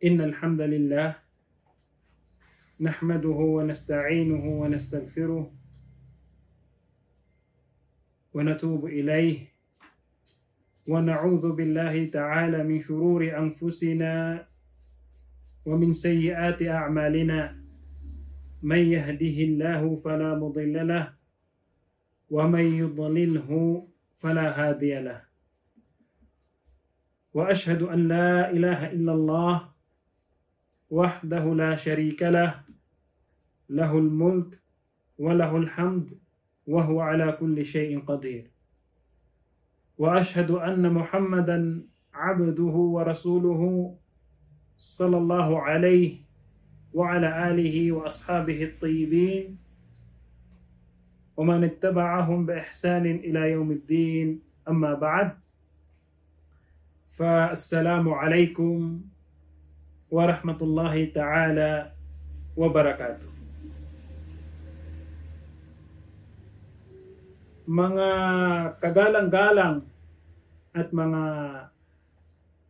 إن الحمد لله نحمده ونستعينه ونستغفره ونتوب إليه ونعوذ بالله تعالى من شرور أنفسنا ومن سيئات أعمالنا من يهده الله فلا مضل له ومن يضلله فلا هادي له وأشهد أن لا إله إلا الله وحده لا شريك له له الملك وله الحمد وهو على كل شيء قدير وأشهد أن محمدا عبده ورسوله صلى الله عليه وعلى آله وأصحابه الطيبين ومن اتبعهم بإحسان إلى يوم الدين أما بعد فالسلام عليكم ورحمة الله تعالى وبركاته. Mga kagalang-galang at mga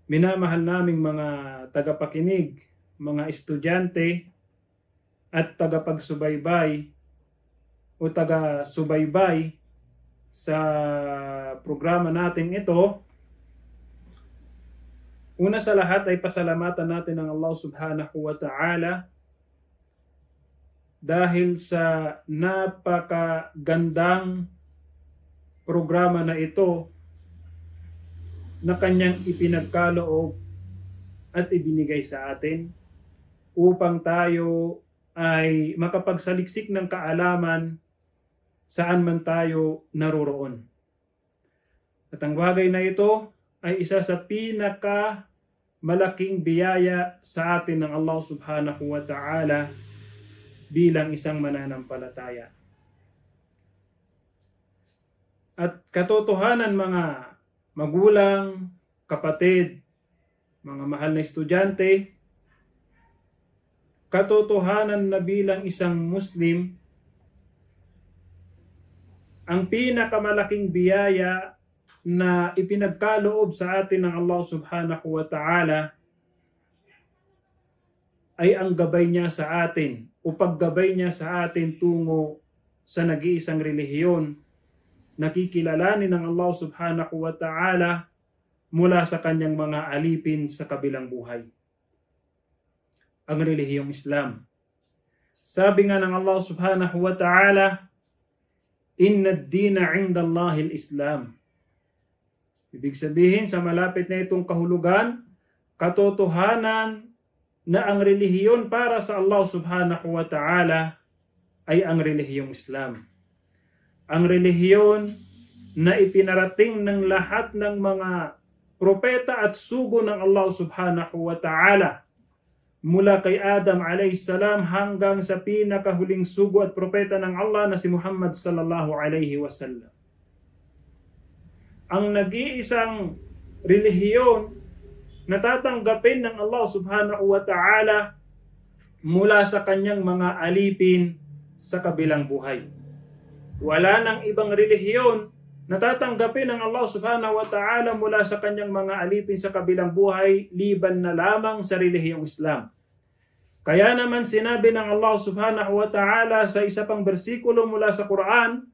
minamahal naming mga tagapakinig, mga estudyante at tagapagsubaybay o taga-subaybay sa programa natin ito, una sa lahat ay pasalamatan natin ang Allah subhanahu wa ta'ala dahil sa napakagandang programa na ito na kanyang ipinagkaloob at ibinigay sa atin upang tayo ay makapagsaliksik ng kaalaman saan man tayo naroroon. At ang bagay na ito ay isa sa pinaka malaking biyaya sa atin ng Allah subhanahu wa ta'ala bilang isang mananampalataya. At katotohanan mga magulang, kapatid, mga mahal na estudyante, katotohanan na bilang isang Muslim, ang pinakamalaking biyaya na ipinagkaloob sa atin ng Allah subhanahu wa ta'ala ay ang gabay niya sa atin o paggabay niya sa atin tungo sa nag-iisang relihiyon na kikilalanin ng Allah subhanahu wa ta'ala mula sa kanyang mga alipin sa kabilang buhay. Ang relihiyong Islam. Sabi nga ng Allah subhanahu wa ta'ala, Inna ad-dina 'inda Allahil Islam. Ibig sabihin sa malapit na itong kahulugan, katotohanan na ang relihiyon para sa Allah subhanahu wa ta'ala ay ang relihiyong Islam. Ang relihiyon na ipinarating ng lahat ng mga propeta at sugo ng Allah subhanahu wa ta'ala mula kay Adam alayhis salam hanggang sa pinakahuling sugo at propeta ng Allah na si Muhammad sallallahu alayhi wasallam. Ang nag-iisang relihiyon na tatanggapin ng Allah subhanahu wa ta'ala mula sa kanyang mga alipin sa kabilang buhay. Wala nang ibang relihiyon na tatanggapin ng Allah subhanahu wa ta'ala mula sa kanyang mga alipin sa kabilang buhay liban na lamang sa relihiyong Islam. Kaya naman sinabi ng Allah subhanahu wa ta'ala sa isa pang bersikulo mula sa Quran,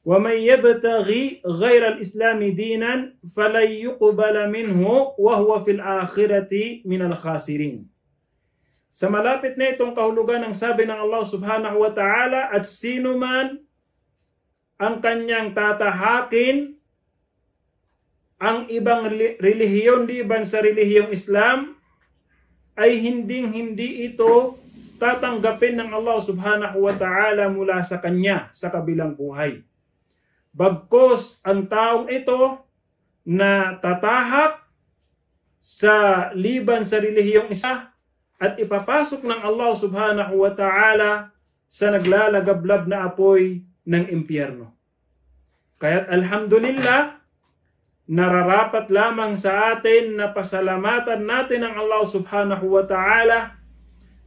وَمَنْ يَبْتَغِي غَيْرَ الْإِسْلَامِ دِينًا فَلَنْ يُقْبَلَ مِنْهُ وَهُوَ فِي الْآخِرَةِ مِنَ الْخَاسِرِينَ. Sa malapit na itong kahulugan ng sabi ng Allah subhanahu wa ta'ala, at sino man ang kanyang tatahakin ang ibang relihiyon liban sa relihiyong Islam, ay hindi ito tatanggapin ng Allah subhanahu wa ta'ala mula sa kanya sa kabilang buhay. Bagkos ang taong ito na tatahak sa liban sa relihiyong isa at ipapasok ng Allah subhanahu wa ta'ala sa naglalagablab na apoy ng impyerno. Kaya't alhamdulillah, nararapat lamang sa atin na pasalamatan natin ang Allah subhanahu wa ta'ala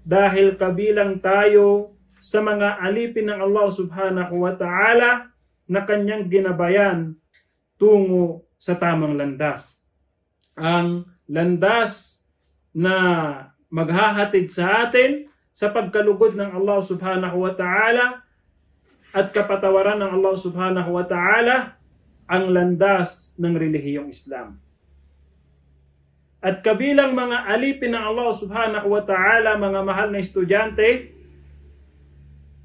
dahil kabilang tayo sa mga alipin ng Allah subhanahu wa ta'ala na kanyang ginabayan tungo sa tamang landas. Ang landas na maghahatid sa atin sa pagkalugod ng Allah subhanahu wa ta'ala at kapatawaran ng Allah subhanahu wa ta'ala ang landas ng relihiyong Islam. At kabilang mga alipin ng Allah subhanahu wa ta'ala, mga mahal na estudyante,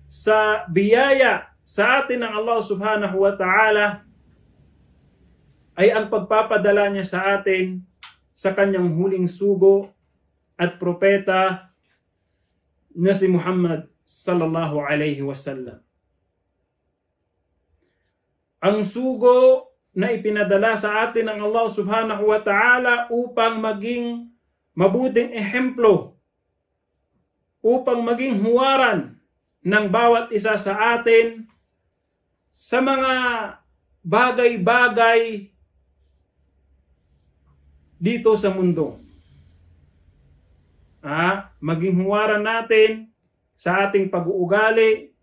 sa biyaya sa atin ng Allah subhanahu wa ta'ala ay ang pagpapadala niya sa atin sa kanyang huling sugo at propeta na si Muhammad sallallahu alaihi wasallam. Ang sugo na ipinadala sa atin ng Allah subhanahu wa ta'ala upang maging mabuting ehemplo, upang maging huwaran ng bawat isa sa atin sa mga bagay-bagay dito sa mundo. Maging huwaran natin sa ating pag-uugali,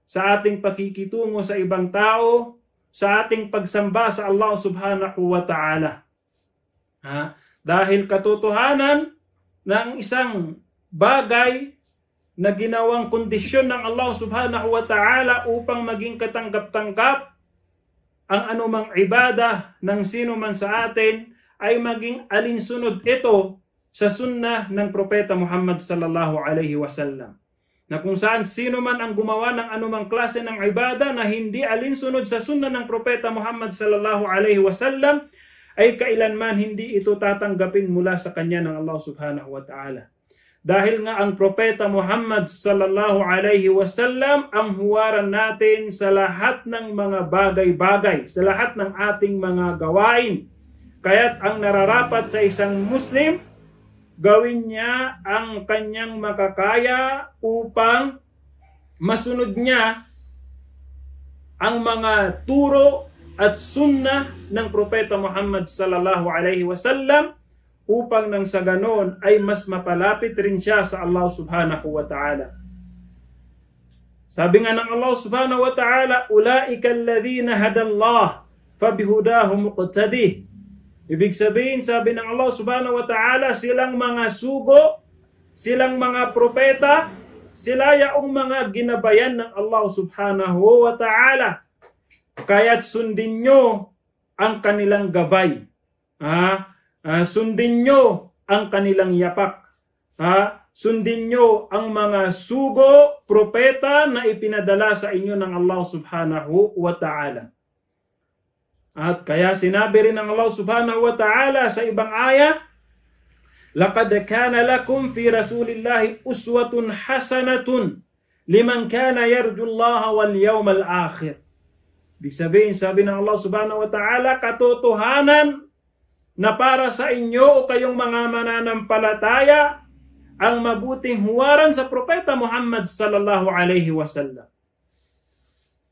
sa ating pakikitungo sa ibang tao, sa ating pagsamba sa Allah subhanahu wa ta'ala. Dahil katotohanan na ang isang bagay na ginawang kondisyon ng Allah subhanahu wa ta'ala upang maging katanggap-tanggap ang anumang ibadah ng sino man sa atin ay maging alinsunod ito sa sunnah ng Propeta Muhammad sallallahu alaihi wasallam. Na kung saan sino man ang gumawa ng anumang klase ng ibada na hindi alinsunod sa sunnah ng Propeta Muhammad sallallahu alaihi wasallam ay kailanman hindi ito tatanggapin mula sa kanya ng Allah subhanahu wa ta'ala. Dahil nga ang Propeta Muhammad sallallahu alaihi wasallam ang huwaran natin sa lahat ng mga bagay-bagay, sa lahat ng ating mga gawain. Kaya't ang nararapat sa isang Muslim, gawin niya ang kanyang makakaya upang masunod niya ang mga turo at sunnah ng Propeta Muhammad sallallahu alaihi wasallam upang nang sa ganon ay mas mapalapit rin siya sa Allah subhanahu wa ta'ala. Sabi nga ng Allah subhanahu wa ta'ala, "Ulaika alladhina hadallah fabihudahu muqtadih." Ibig sabihin, sabi ng Allah subhanahu wa ta'ala, silang mga sugo, silang mga propeta, sila yaong mga ginabayan ng Allah subhanahu wa ta'ala. Kaya't sundin nyo ang kanilang gabay. Sundin nyo ang kanilang yapak. Sundin nyo ang mga sugo, propeta na ipinadala sa inyo ng Allah subhanahu wa ta'ala. At kaya sinabi rin ng Allah subhanahu wa ta'ala sa ibang aya, "Laqad kana lakum fi rasulillahi uswatun hasanatun liman kana yarjullaha wal yawmal akhir." Ibig sabihin, sabi ng Allah subhanahu wa ta'ala, katotohanan na para sa inyo o kayong mga mananampalataya ang mabuting huwaran sa Propeta Muhammad sallallahu alaihi wasallam.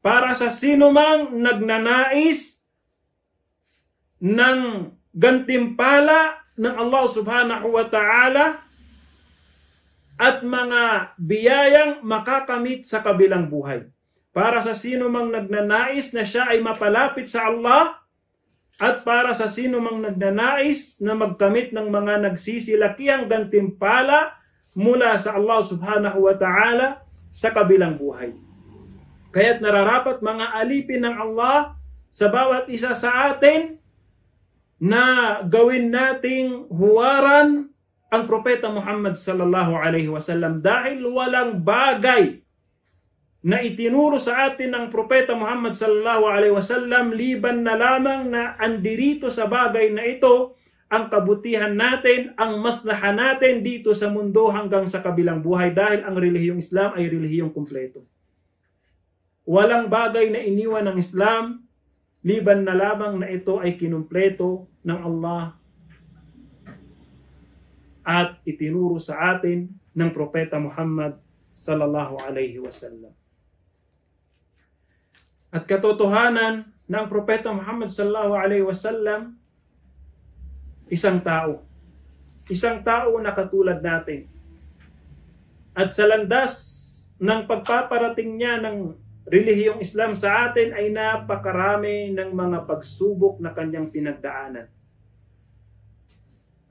Para sa sinumang nagnanais ng gantimpala ng Allah subhanahu wa ta'ala at mga biyayang makakamit sa kabilang buhay. Para sa sino mang nagnanais na siya ay mapalapit sa Allah at para sa sino mang nagnanais na magkamit ng mga nagsisilakihang gantimpala mula sa Allah subhanahu wa ta'ala sa kabilang buhay. Kaya't nararapat mga alipin ng Allah sa bawat isa sa atin na gawin nating huwaran ang Propeta Muhammad sallallahu alaihi wasallam dahil walang bagay na itinuro sa atin ng Propeta Muhammad sallallahu alaihi wasallam liban na lamang na andirito sa bagay na ito ang kabutihan natin, ang maslahan natin dito sa mundo hanggang sa kabilang buhay dahil ang relihiyong Islam ay relihiyong kumpleto. Walang bagay na iniwan ng Islam liban na lamang na ito ay kinumpleto ng Allah at itinuro sa atin ng Propeta Muhammad sallallahu alaihi wasallam. At katotohanan ng Propeta Muhammad sallallahu alaihi wasallam, isang tao na katulad natin. At sa landas ng pagpaparating niya ng relihiyong Islam sa atin ay napakarami ng mga pagsubok na kanyang pinagdaanan.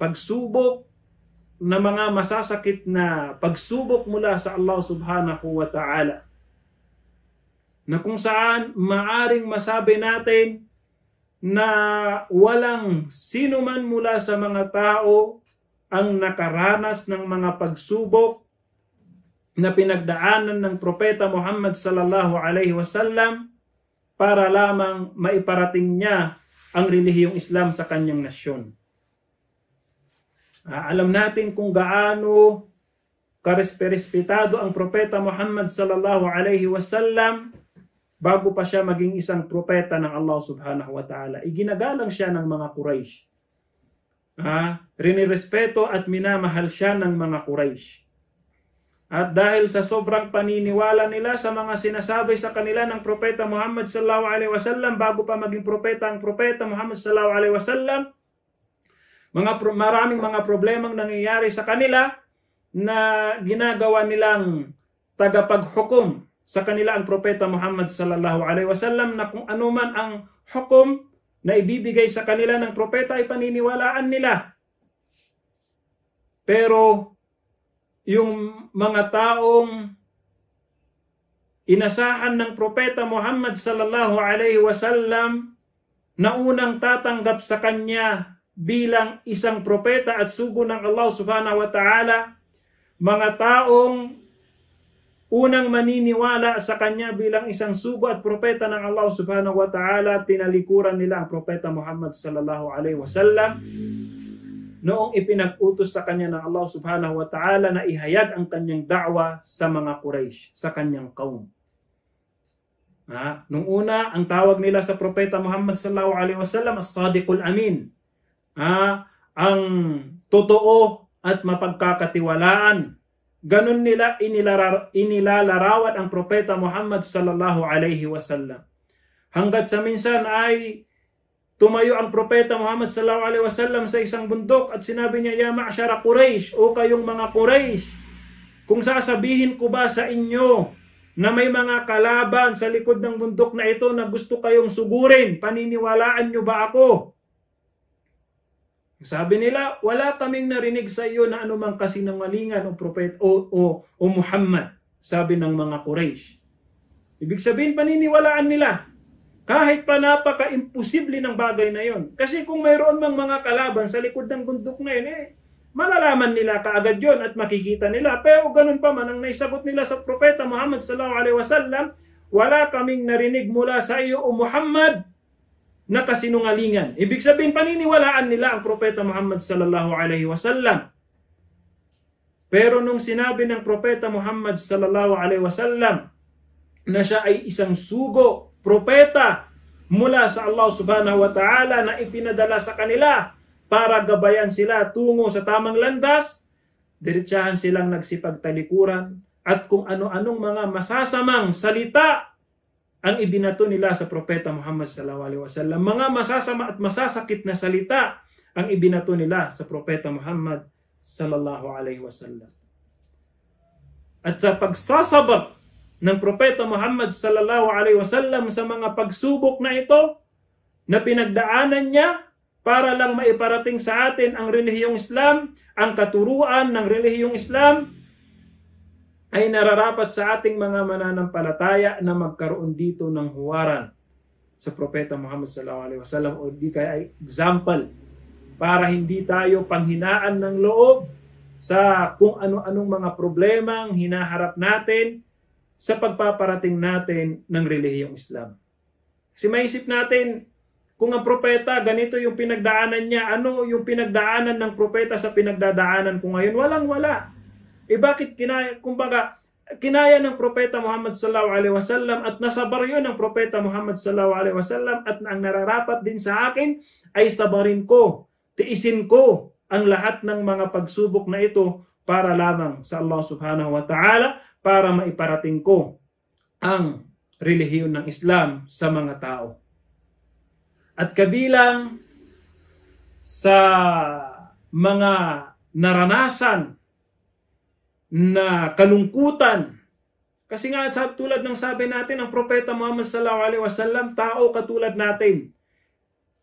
Pagsubok na mga masasakit na pagsubok mula sa Allah subhanahu wa ta'ala, na kung saan maaring masabi natin na walang sino man mula sa mga tao ang nakaranas ng mga pagsubok na pinagdaanan ng Propeta Muhammad sallallahu alaihi wasallam para lamang maiparating niya ang relihiyong Islam sa kanyang nasyon. Alam natin kung gaano karespetado ang Propeta Muhammad sallallahu alaihi wasallam bago pa siya maging isang propeta ng Allah subhanahu wa ta'ala. Iginagalang siya ng mga Quraysh. Rinirespeto at minamahal siya ng mga Quraysh. At dahil sa sobrang paniniwala nila sa mga sinasabi sa kanila ng Propeta Muhammad sallallahu alaihi wasallam bago pa maging propeta ang Propeta Muhammad sallallahu alaihi wasallam, maraming mga problemang nangyayari sa kanila na ginagawa nilang tagapaghukom sa kanila ang Propeta Muhammad sallallahu alaihi wasallam, na kung ano man ang hukom na ibibigay sa kanila ng propeta ay paniniwalaan nila. Pero yung mga taong inasahan ng Propeta Muhammad sallallahu alaihi wasallam na unang tatanggap sa kanya bilang isang propeta at sugo ng Allah subhanahu wa ta'ala, mga taong unang maniniwala sa kanya bilang isang sugo at propeta ng Allah subhanahu wa ta'ala, tinalikuran nila ang Propeta Muhammad sallallahu alaihi wasallam noong ipinag-utos sa kanya ng Allah subhanahu wa ta'ala na ihayag ang kanyang da'wa sa mga Quraysh, sa kanyang kaum. Nung una, ang tawag nila sa Propeta Muhammad sallallahu alaihi wasallam, as-sadiqul amin. Ang totoo at mapagkakatiwalaan. Ganun nila inilalarawan ang Propeta Muhammad sallallahu alaihi wasallam. Hanggat sa minsan ay tumayo ang Propeta Muhammad sallallahu alaihi wasallam sa isang bundok at sinabi niya, "Ya ma'syara Quraysh, o kayong mga Quraysh, kung sasabihin ko ba sa inyo na may mga kalaban sa likod ng bundok na ito na gusto kayong sugurin, paniniwalaan niyo ba ako?" Sabi nila, "Wala kaming narinig sa iyo na anumang kasinungalingan o propet o Muhammad," sabi ng mga Quraysh. Ibig sabihin, paniniwalaan nila. Kahit pa napaka-imposible ng bagay na yon. Kasi kung mayroon mang mga kalaban sa likod ng bundok na yun, malalaman nila kaagad yon at makikita nila. Pero ganun pa man, ang naisagot nila sa Propeta Muhammad sallallahu alaihi wasallam, "Wala kaming narinig mula sa iyo o Muhammad na kasinungalingan." Ibig sabihin, paniniwalaan nila ang Propeta Muhammad sallallahu alaihi wasallam. Pero nung sinabi ng Propeta Muhammad sallallahu alaihi wasallam na siya ay isang sugo, propeta mula sa Allah subhanahu wa ta'ala na ipinadala sa kanila para gabayan sila tungo sa tamang landas, diretsahan silang nagsipagtalikuran at kung ano-anong mga masasamang salita ang ibinato nila sa Propeta Muhammad sallallahu alaihi wasallam. Mga masasama at masasakit na salita ang ibinato nila sa Propeta Muhammad sallallahu alaihi wasallam. At sa pagsasabak ng Propeta Muhammad sallallahu alaihi wasallam sa mga pagsubok na ito na pinagdaanan niya para lang maiparating sa atin ang relihiyong Islam, ang katuruan ng relihiyong Islam, ay nararapat sa ating mga mananampalataya na magkaroon dito ng huwaran sa Propeta Muhammad sallallahu alaihi wasallam, o di kaya ay example para hindi tayo panghinaan ng loob sa kung ano-anong mga problemang hinaharap natin sa pagpaparating natin ng relihiyong Islam. Kasi maisip natin, kung ang propeta, ganito yung pinagdaanan niya, ano yung pinagdaanan ng propeta sa pinagdadaanan ko ngayon? Walang-wala. Bakit kinaya ng Propeta Muhammad sallallahu alaihi wasallam at nasabar yun ng Propeta Muhammad sallallahu alaihi wasallam, at ang nararapat din sa akin ay sabarin ko, tiisin ko ang lahat ng mga pagsubok na ito para lamang sa Allah subhanahu wa ta'ala, para maiparating ko ang relihiyon ng Islam sa mga tao. At kabilang sa mga naranasan na kalungkutan, kasi nga tulad ng sabi natin, ang Propeta Muhammad sallallahu alaihi wasallam, tao katulad natin,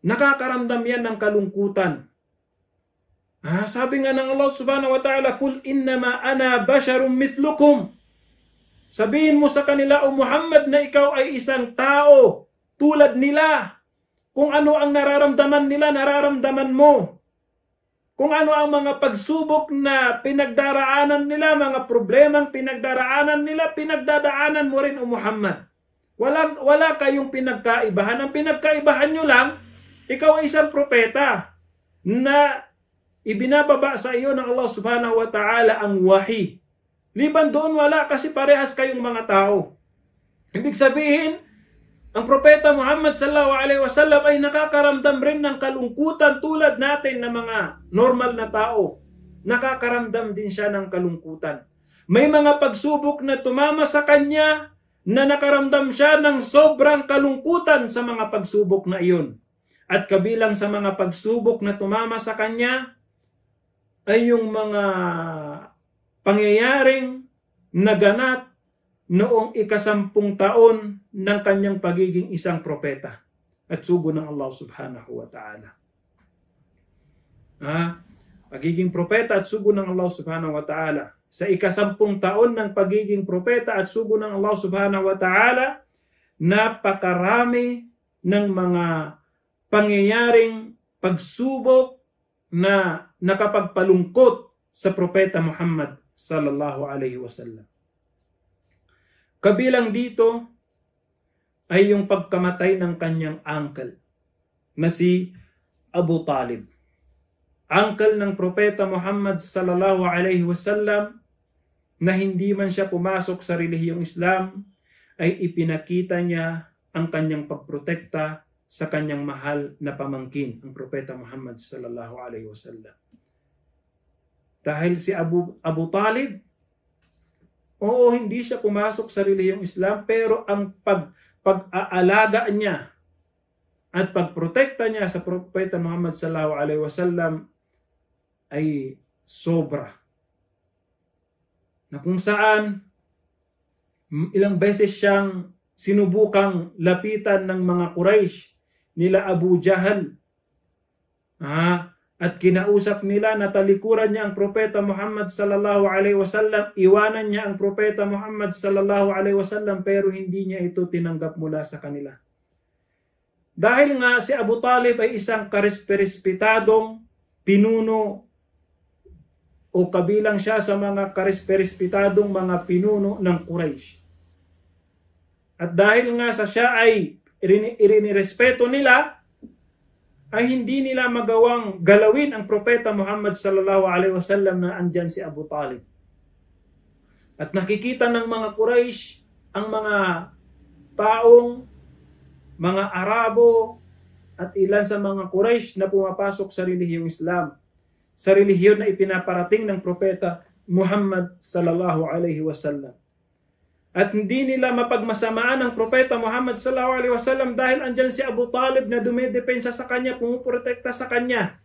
nakakaramdam yan ng kalungkutan. Sabi nga ng Allah subhanahu wa ta'ala, "Kul innama ana basharum mithlukum." Sabihin mo sa kanila, O Muhammad, na ikaw ay isang tao tulad nila. Kung ano ang nararamdaman nila, nararamdaman mo. Kung ano ang mga pagsubok na pinagdaraanan nila, mga problemang pinagdaraanan nila, pinagdadaanan mo rin, O Muhammad. Wala kayong pinagkaibahan. Ang pinagkaibahan nyo lang, ikaw ay isang propeta na ibinababa sa iyo ng Allah subhanahu wa ta'ala ang wahi. Liban doon wala, kasi parehas kayong mga tao. Ibig sabihin, ang propeta Muhammad sallallahu alaihi wasallam ay nakakaramdam rin ng kalungkutan tulad natin na mga normal na tao. Nakakaramdam din siya ng kalungkutan. May mga pagsubok na tumama sa kanya na nakaramdam siya ng sobrang kalungkutan sa mga pagsubok na iyon. At kabilang sa mga pagsubok na tumama sa kanya ay yung mga pangyayaring naganap noong 10 taon ng kanyang pagiging isang propeta at sugo ng Allah subhanahu wa ta'ala. Pagiging propeta at sugo ng Allah subhanahu wa ta'ala. Sa 10 taon ng pagiging propeta at sugo ng Allah subhanahu wa ta'ala, napakarami ng mga pangyayaring pagsubok na nakapagpalungkot sa propeta Muhammad sallallahu alaihi wasallam. Kabilang dito ay yung pagkamatay ng kanyang uncle na si Abu Talib. Uncle ng propeta Muhammad sallallahu alaihi wasallam, na hindi man siya pumasok sa relihiyong Islam, ay ipinakita niya ang kanyang pagprotekta sa kanyang mahal na pamangkin, ang propeta Muhammad sallallahu alaihi wasallam. Dahil si Abu Talib, oo, hindi siya pumasok sa relihiyong Islam, pero ang pag-aalaga niya at pagprotekta niya sa propeta Muhammad sallallahu alaihi wasallam ay sobra. Na kung saan ilang beses siyang sinubukang lapitan ng mga Quraysh, nila Abu Jahal, at kinausap nila na talikuran niya ang propeta Muhammad sallallahu alaihi wasallam, iwanan niya ang propeta Muhammad sallallahu alaihi wasallam, pero hindi niya ito tinanggap mula sa kanila. Dahil nga si Abu Talib ay isang karesperespitadong pinuno, o kabilang siya sa mga karesperespitadong mga pinuno ng Quraysh. At dahil nga sa siya ay irinirespeto nila, ay hindi nila magawang galawin ang propeta Muhammad sallallahu alaihi wasallam na andyan si Abu Talib. At nakikita ng mga Quraysh ang mga taong, mga Arabo, at ilan sa mga Quraysh na pumapasok sa relihiyong Islam, sa relihiyon na ipinaparating ng propeta Muhammad sallallahu alaihi wasallam. At hindi nila mapagmasamaan ang propeta Muhammad sallallahu alaihi wasallam dahil andyan si Abu Talib na dumidepensa sa kanya, pumuprotekta sa kanya.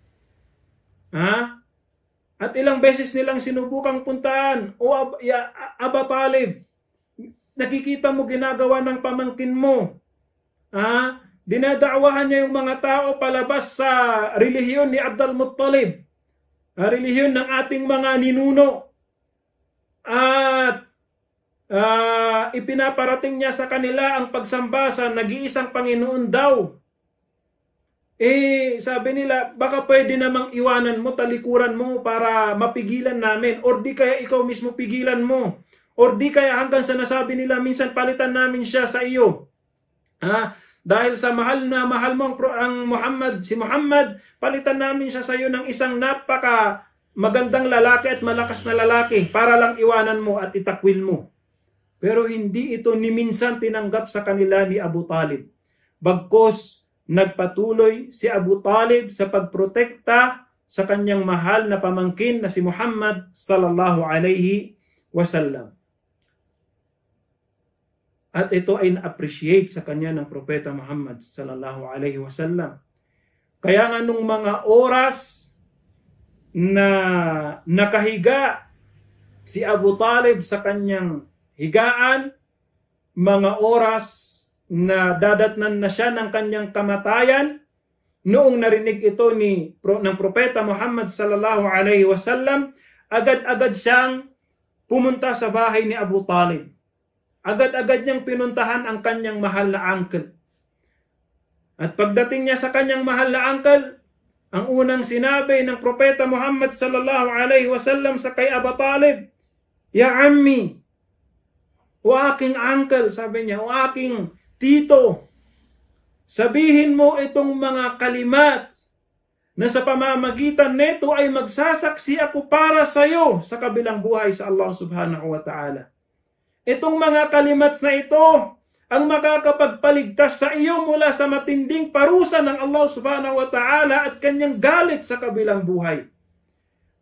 At ilang beses nilang sinubukang puntaan, "O Abu Talib, nakikita mo ginagawa ng pamangkin mo. Dinadaawahan niya yung mga tao palabas sa relihiyon ni Abdul Muttalib, relihiyon ng ating mga ninuno. At ipinaparating niya sa kanila ang pagsamba sa nag-iisang Panginoon daw. Sabi nila, baka pwede namang iwanan mo, talikuran mo para mapigilan namin. Or di kaya ikaw mismo pigilan mo. Or di kaya hanggang sa nasabi nila, minsan palitan namin siya sa iyo. Dahil sa mahal mo ang Muhammad, si Muhammad, palitan namin siya sa iyo ng isang napaka magandang lalaki at malakas na lalaki para lang iwanan mo at itakwil mo." Pero hindi ito ni minsan tinanggap sa kanila ni Abu Talib. Bagkus nagpatuloy si Abu Talib sa pagprotekta sa kanyang mahal na pamangkin na si Muhammad sallallahu alaihi wasallam. At ito ay na-appreciate sa kanya ng propeta Muhammad sallallahu alaihi wasallam. Kaya nga nung mga oras na nakahiga si Abu Talib sa kanyang higaan, mga oras na dadatnan na siya ng kanyang kamatayan, noong narinig ito ng Propeta Muhammad sallallahu alaihi wasallam, agad-agad siyang pumunta sa bahay ni Abu Talib. Agad-agad niyang pinuntahan ang kanyang mahal na uncle. At pagdating niya sa kanyang mahal na uncle, ang unang sinabi ng Propeta Muhammad sallallahu alaihi wasallam sa kay Abu Talib, "Ya ammi," o aking uncle, sabi niya, o aking tito, sabihin mo itong mga kalimat na sa pamamagitan nito ay magsasaksi ako para sa iyo sa kabilang buhay sa Allah subhanahu wa ta'ala. Itong mga kalimat na ito ang makakapagpaligtas sa iyo mula sa matinding parusa ng Allah subhanahu wa ta'ala at kanyang galit sa kabilang buhay.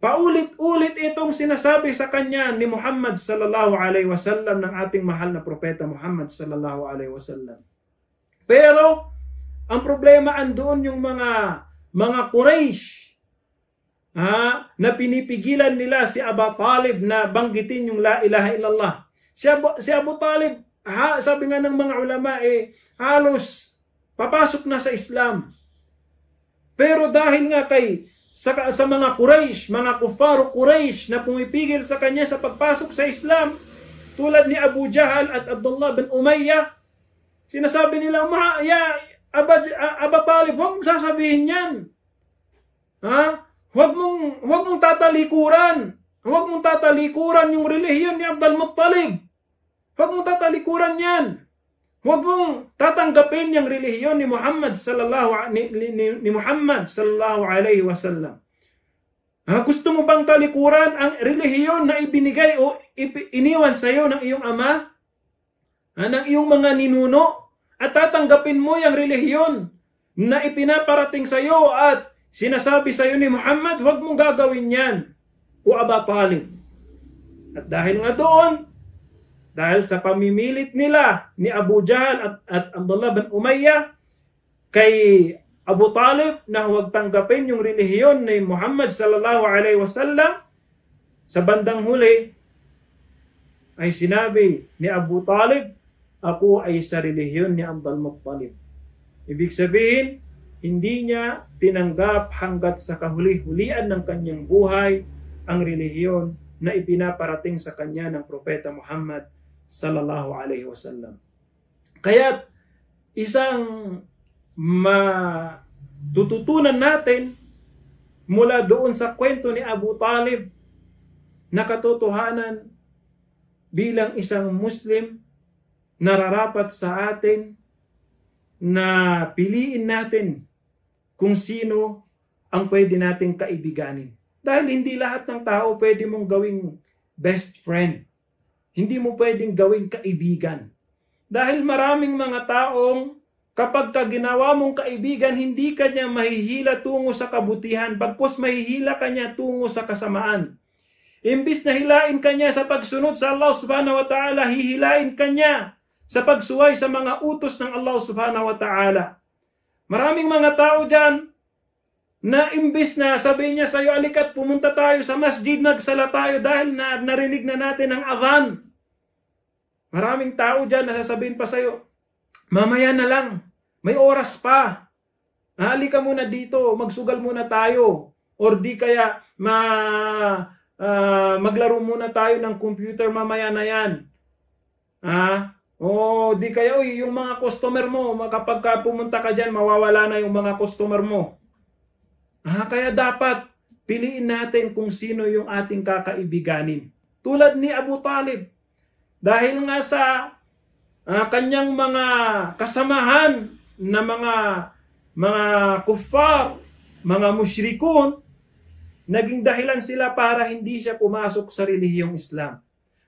Paulit-ulit itong sinasabi sa kanya ni Muhammad sallallahu alaihi wasallam, ng ating mahal na propeta Muhammad sallallahu alaihi wasallam. Pero ang problema andoon yung mga Quraysh na pinipigilan nila si Abu Talib na banggitin yung la ilaha illallah. Si Abu Talib, sabi nga ng mga ulama, halos papasok na sa Islam. Pero dahil nga sa mga Quraysh, mga kuffar Quraysh na pumipigil sa kanya sa pagpasok sa Islam, tulad ni Abu Jahal at Abdullah bin Umayyah, sinasabi nila, Abu Talib, huwag mong sasabihin yan. Huwag mong tatalikuran. Huwag mong tatalikuran yung relihiyon ni Abdul Muttalib. Huwag mong tatalikuran yan. Huwag mong tatanggapin yung relihiyon ni Muhammad sallallahu alaihi wasallam. Gusto mo bang talikuran ang relihiyon na ibinigay o iniwan sa iyo ng iyong ama? Ng iyong mga ninuno? At tatanggapin mo yung relihiyon na ipinaparating sa iyo at sinasabi sa iyo ni Muhammad, huwag mong gagawin yan, o Abu Talib. At dahil nga doon, dahil sa pamimilit nila ni Abu Jahal at Abdullah bin Umayyah kay Abu Talib na huwag tanggapin yung relihiyon ni Muhammad sallallahu alaihi wasallam, sa bandang huli ay sinabi ni Abu Talib, ako ay sa relihiyon ni Abdul Muttalib. Ibig sabihin, hindi niya tinanggap hanggat sa kahuli-hulian ng kanyang buhay ang relihiyon na ipinaparating sa kanya ng Propeta Muhammad sallallahu alaihi wasallam. Kaya isang matututunan natin mula doon sa kwento ni Abu Talib na katotohanan bilang isang Muslim, nararapat sa atin na piliin natin kung sino ang pwede nating kaibiganin. Dahil hindi lahat ng tao pwede mong gawing best friend. Hindi mo pwedeng gawing kaibigan. Dahil maraming mga taong kapag ginawa mong kaibigan, hindi ka niya mahihila tungo sa kabutihan, bagkus mahihila ka niya tungo sa kasamaan. Imbis na hilain ka niya sa pagsunod sa Allah subhanahu wa ta'ala, hihilain ka niya sa pagsuway sa mga utos ng Allah subhanahu wa ta'ala. Maraming mga tao dyan na imbis na sabihin niya sa iyo, alikat pumunta tayo sa masjid, nagsala tayo dahil narinig na natin ang adhan. Maraming tao dyan na sasabihin pa sa iyo, mamaya na lang, may oras pa. Halika muna dito, magsugal muna tayo. Or di kaya maglaro muna tayo ng computer mamaya na yan. O di kaya, yung mga customer mo, kapag pumunta ka dyan, mawawala na yung mga customer mo. Kaya dapat piliin natin kung sino yung ating kakaibiganin. Tulad ni Abu Talib. Dahil nga sa kanyang mga kasamahan na mga kuffar, mga musyrikun, naging dahilan sila para hindi siya pumasok sa relihiyong Islam.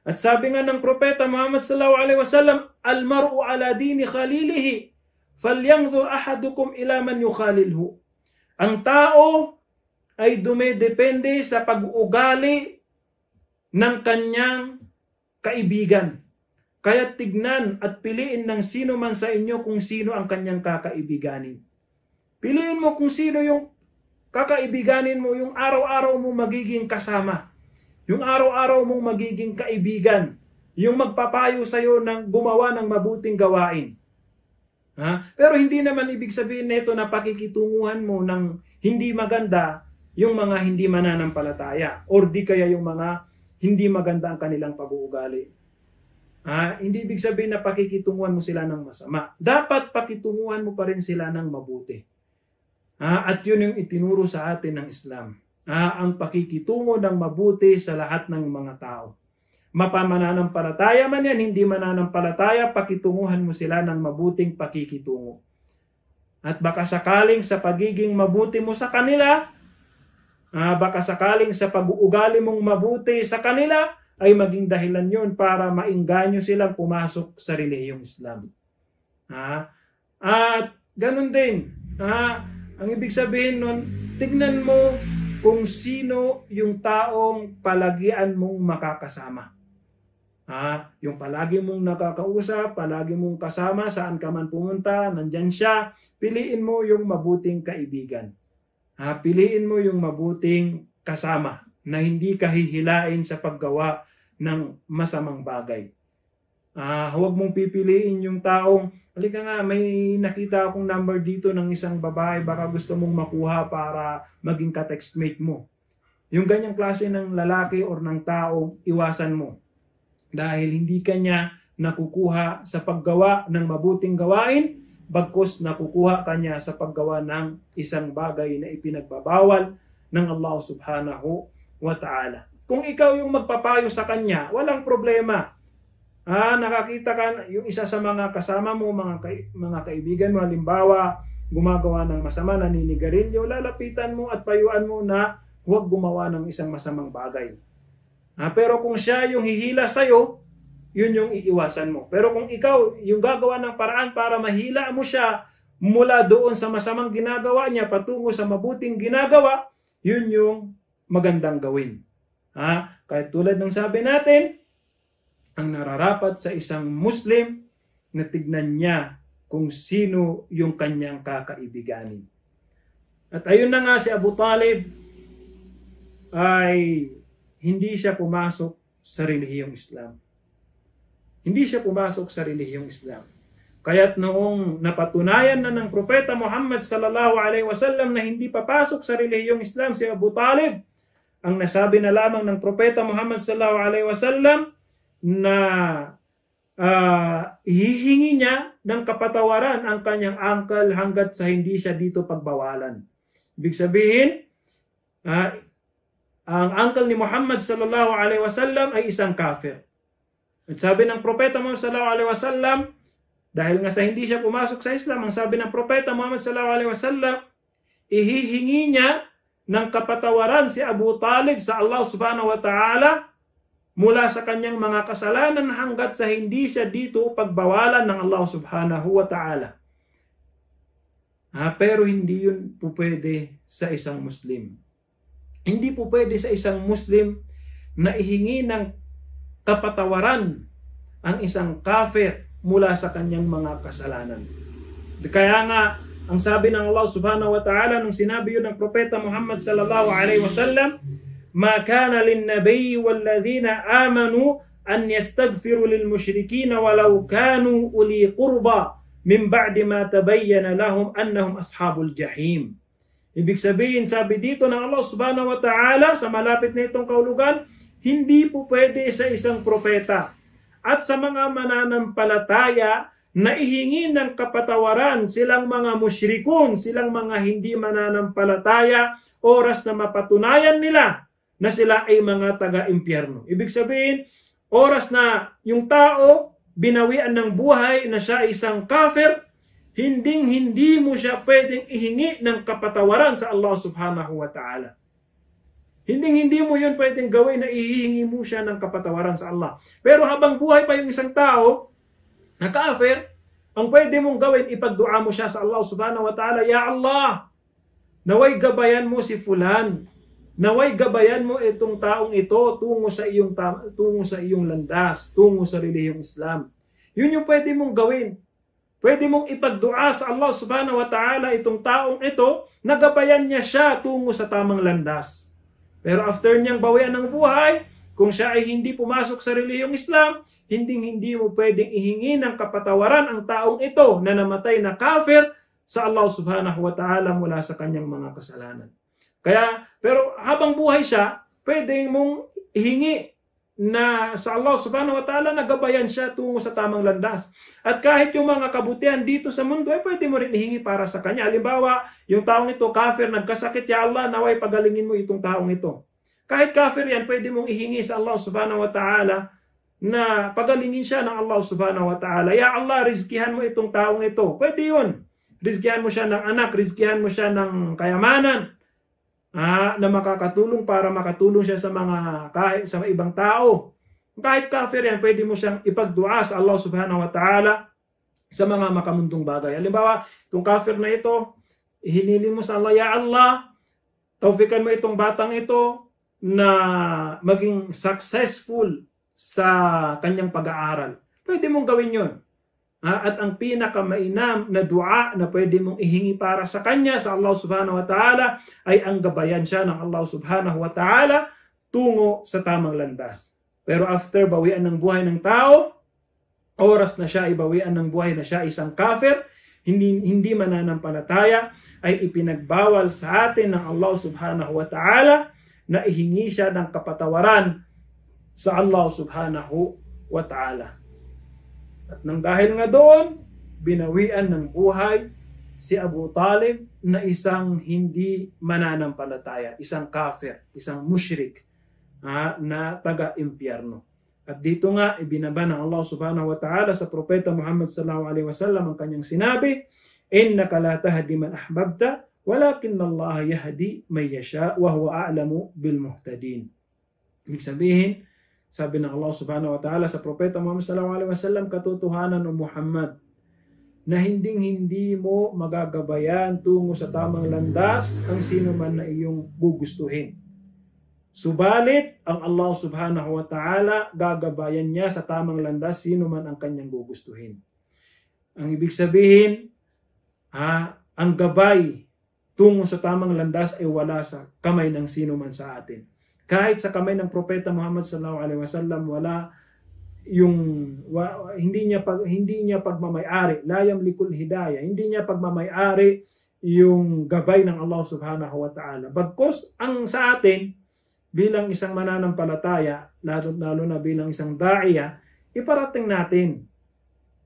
At sabi nga ng Propeta Muhammad sallallahu alaihi wasallam, "Al-mar'u ala dini khalilihi, falyanzur ahadukum ila man yukhalilhu." Ang tao ay dumedepende sa pag-uugali ng kanyang kaibigan. Kaya tignan at piliin ng sino man sa inyo kung sino ang kanyang kakaibiganin. Piliin mo kung sino yung kakaibiganin mo, yung araw-araw mo magiging kasama. Yung araw-araw mong magiging kaibigan. Yung magpapayo sa iyo ng gumawa ng mabuting gawain. Pero hindi naman ibig sabihin nito na pakikitunguhan mo ng hindi maganda yung mga hindi mananampalataya or di kaya yung mga hindi maganda ang kanilang pag-uugali. Hindi ibig sabihin na pakikitunguhan mo sila ng masama. Dapat pakitunguhan mo pa rin sila ng mabuti. At yun yung itinuro sa atin ng Islam. Ang pakikitungo ng mabuti sa lahat ng mga tao. Mapamananampalataya man yan, hindi mananampalataya, pakitunguhan mo sila ng mabuting pakikitungo. At baka sakaling sa pagiging mabuti mo sa kanila, baka sakaling sa pag-uugali mong mabuti sa kanila, ay maging dahilan yun para maingganyo silang pumasok sa relihiyong Islam. At ganun din, ang ibig sabihin nun, tignan mo kung sino yung taong palagian mong makakasama. Yung palagi mong nakakausap, palagi mong kasama, saan ka man pumunta, nandyan siya, piliin mo yung mabuting kaibigan. Piliin mo yung mabuting kasama na hindi ka hihilain sa paggawa ng masamang bagay. Huwag mong pipiliin yung taong, halika nga, may nakita akong number dito ng isang babae, baka gusto mong makuha para maging ka-textmate mo. Yung ganyang klase ng lalaki or ng taong iwasan mo. Dahil hindi kanya nakukuha sa paggawa ng mabuting gawain, bagkus nakukuha kanya sa paggawa ng isang bagay na ipinagbabawal ng Allah subhanahu wa ta'ala. Kung ikaw yung magpapayo sa kanya, walang problema. Nakakita ka yung isa sa mga kasama mo, mga kaibigan mo, halimbawa, gumagawa ng masama, naninigarilyo, lalapitan mo at payuan mo na huwag gumawa ng isang masamang bagay. Pero kung siya yung hihila sa'yo, yun yung iiwasan mo. Pero kung ikaw yung gagawa ng paraan para mahila mo siya mula doon sa masamang ginagawa niya patungo sa mabuting ginagawa, yun yung magandang gawin. Kahit tulad ng sabi natin, ang nararapat sa isang Muslim na tignan niya kung sino yung kanyang kakaibiganin. At ayun na nga si Abu Talib ay hindi siya pumasok sa relihiyong Islam. Hindi siya pumasok sa relihiyong Islam. Kaya't noong napatunayan na ng Propeta Muhammad sallallahu alaihi wasallam na hindi papasok sa relihiyong Islam si Abu Talib, ang nasabi na lamang ng Propeta Muhammad sallallahu alaihi wasallam na hihingi niya ng kapatawaran ang kanyang uncle hanggat sa hindi siya dito pagbawalan. Ibig sabihin, ang uncle ni Muhammad sallallahu alaihi wasallam ay isang kafir. At sabi ng Propeta Muhammad sallallahu alaihi wasallam, dahil nga sa hindi siya pumasok sa Islam, ang sabi ng Propeta Muhammad sallallahu alaihi wasallam, ihihingi niya ng kapatawaran si Abu Talib sa Allah subhanahu wa ta'ala mula sa kanyang mga kasalanan hanggat sa hindi siya dito pagbawalan ng Allah subhanahu wa ta'ala. Pero hindi yun po pwede sa isang Muslim. Hindi po pwede sa isang Muslim na ihingi ng kapatawaran ang isang kafir mula sa kanyang mga kasalanan. Kaya nga, ang sabi ng Allah subhanahu wa ta'ala nung sinabi yun ng Propeta Muhammad sallallahu alaihi wasallam, "Ma kana lin-nabiy wal-ladhina amanu an yastaghfiru lil-mushrikeen walau kanu uli qurba min ba'di ma tabayyana lahum annahum ashabul jahim." Ibig sabihin, sabi dito ng Allah subhanahu wa ta'ala sa malapit na itong kaulugan, hindi po pwede sa isang propeta at sa mga mananampalataya na ihingi ng kapatawaran silang mga musyrikun, silang mga hindi mananampalataya, oras na mapatunayan nila na sila ay mga taga-impyerno. Ibig sabihin, oras na yung tao binawian ng buhay na siya ay isang kafir, hindi mo siya pwedeng ihingi ng kapatawaran sa Allah subhanahu wa ta'ala. Hindi mo yun pwedeng gawin na ihihingi mo siya ng kapatawaran sa Allah. Pero habang buhay pa yung isang tao na kafir, ang pwede mong gawin, ipagdua mo siya sa Allah subhanahu wa ta'ala, "Ya Allah, naway gabayan mo si fulan. Naway gabayan mo itong taong ito tungo sa iyong landas, tungo sa relihiyong Islam." Yun yung pwede mong gawin. Pwede mong ipagdua sa Allah subhanahu wa ta'ala itong taong ito, nagabayan niya siya tungo sa tamang landas. Pero after niyang bawian ng buhay, kung siya ay hindi pumasok sa relihiyong Islam, hindi mo pwedeng ihingi ng kapatawaran ang taong ito na namatay na kafir sa Allah subhanahu wa ta'ala mula sa kanyang mga kasalanan. Kaya, pero habang buhay siya, pwedeng mong ihingi na sa Allah subhanahu wa ta'ala nagabayan siya tungo sa tamang landas. At kahit yung mga kabutihan dito sa mundo, pwede mo rin ihingi para sa kanya. Halimbawa, yung taong ito, kafir, nagkasakit, ya Allah, naway pagalingin mo itong taong ito. Kahit kafir yan, pwede mong ihingi sa Allah subhanahu wa ta'ala na pagalingin siya ng Allah subhanahu wa ta'ala. Ya Allah, rizkihan mo itong taong ito. Pwede yun. Rizkihan mo siya ng anak, rizkihan mo siya ng kayamanan na makakatulong para makatulong siya sa ibang tao. Kahit kafir yan, pwede mo siyang ipagdua sa Allah subhanahu wa ta'ala sa mga makamundong bagay. Halimbawa, itong kafir na ito, hinili mo sa Allah, ya Allah, tawfikan mo itong batang ito na maging successful sa kanyang pag-aaral. Pwede mong gawin yun. At ang pinakamainam na dua na pwede mong ihingi para sa kanya, sa Allah subhanahu wa ta'ala, ay ang gabayan siya ng Allah subhanahu wa ta'ala tungo sa tamang landas. Pero after bawian ng buhay ng tao, oras na siya ibawian ng buhay na siya isang kafir, hindi mananampalataya, ay ipinagbawal sa atin ng Allah subhanahu wa ta'ala na ihingi siya ng kapatawaran sa Allah subhanahu wa ta'ala. At nang dahil nga doon, binawian ng buhay si Abu Talib na isang hindi mananampalataya, isang kafir, isang mushrik na taga-impyerno. At dito nga, ibinaba ng Allah subhanahu wa ta'ala sa propeta Muhammad sallallahu alaihi wasallam ang kanyang sinabi, innaka la tahdi man ahbabta, walakin Allah yahdi man yasha wa huwa a'lamu bil muhtadin. Ibig sabihin, sabi ng Allah subhanahu wa ta'ala sa propeta Muhammad sallallahu alaihi wasallam, katotohanan o Muhammad, na hindi mo magagabayan tungo sa tamang landas ang sino man na iyong gugustuhin. Subalit, ang Allah subhanahu wa ta'ala, gagabayan niya sa tamang landas sino man ang kanyang gugustuhin. Ang ibig sabihin, ang gabay tungo sa tamang landas ay wala sa kamay ng sino man sa atin. Kahit sa kamay ng propeta Muhammad sallallahu alaihi wasallam, wala hindi niya pagmamay-ari, la yamlikul hidayah, hindi niya pagmamay-ari yung gabay ng Allah subhanahu wa ta'ala. Bagkus ang sa atin bilang isang mananampalataya, lalo na bilang isang da'iya, iparating natin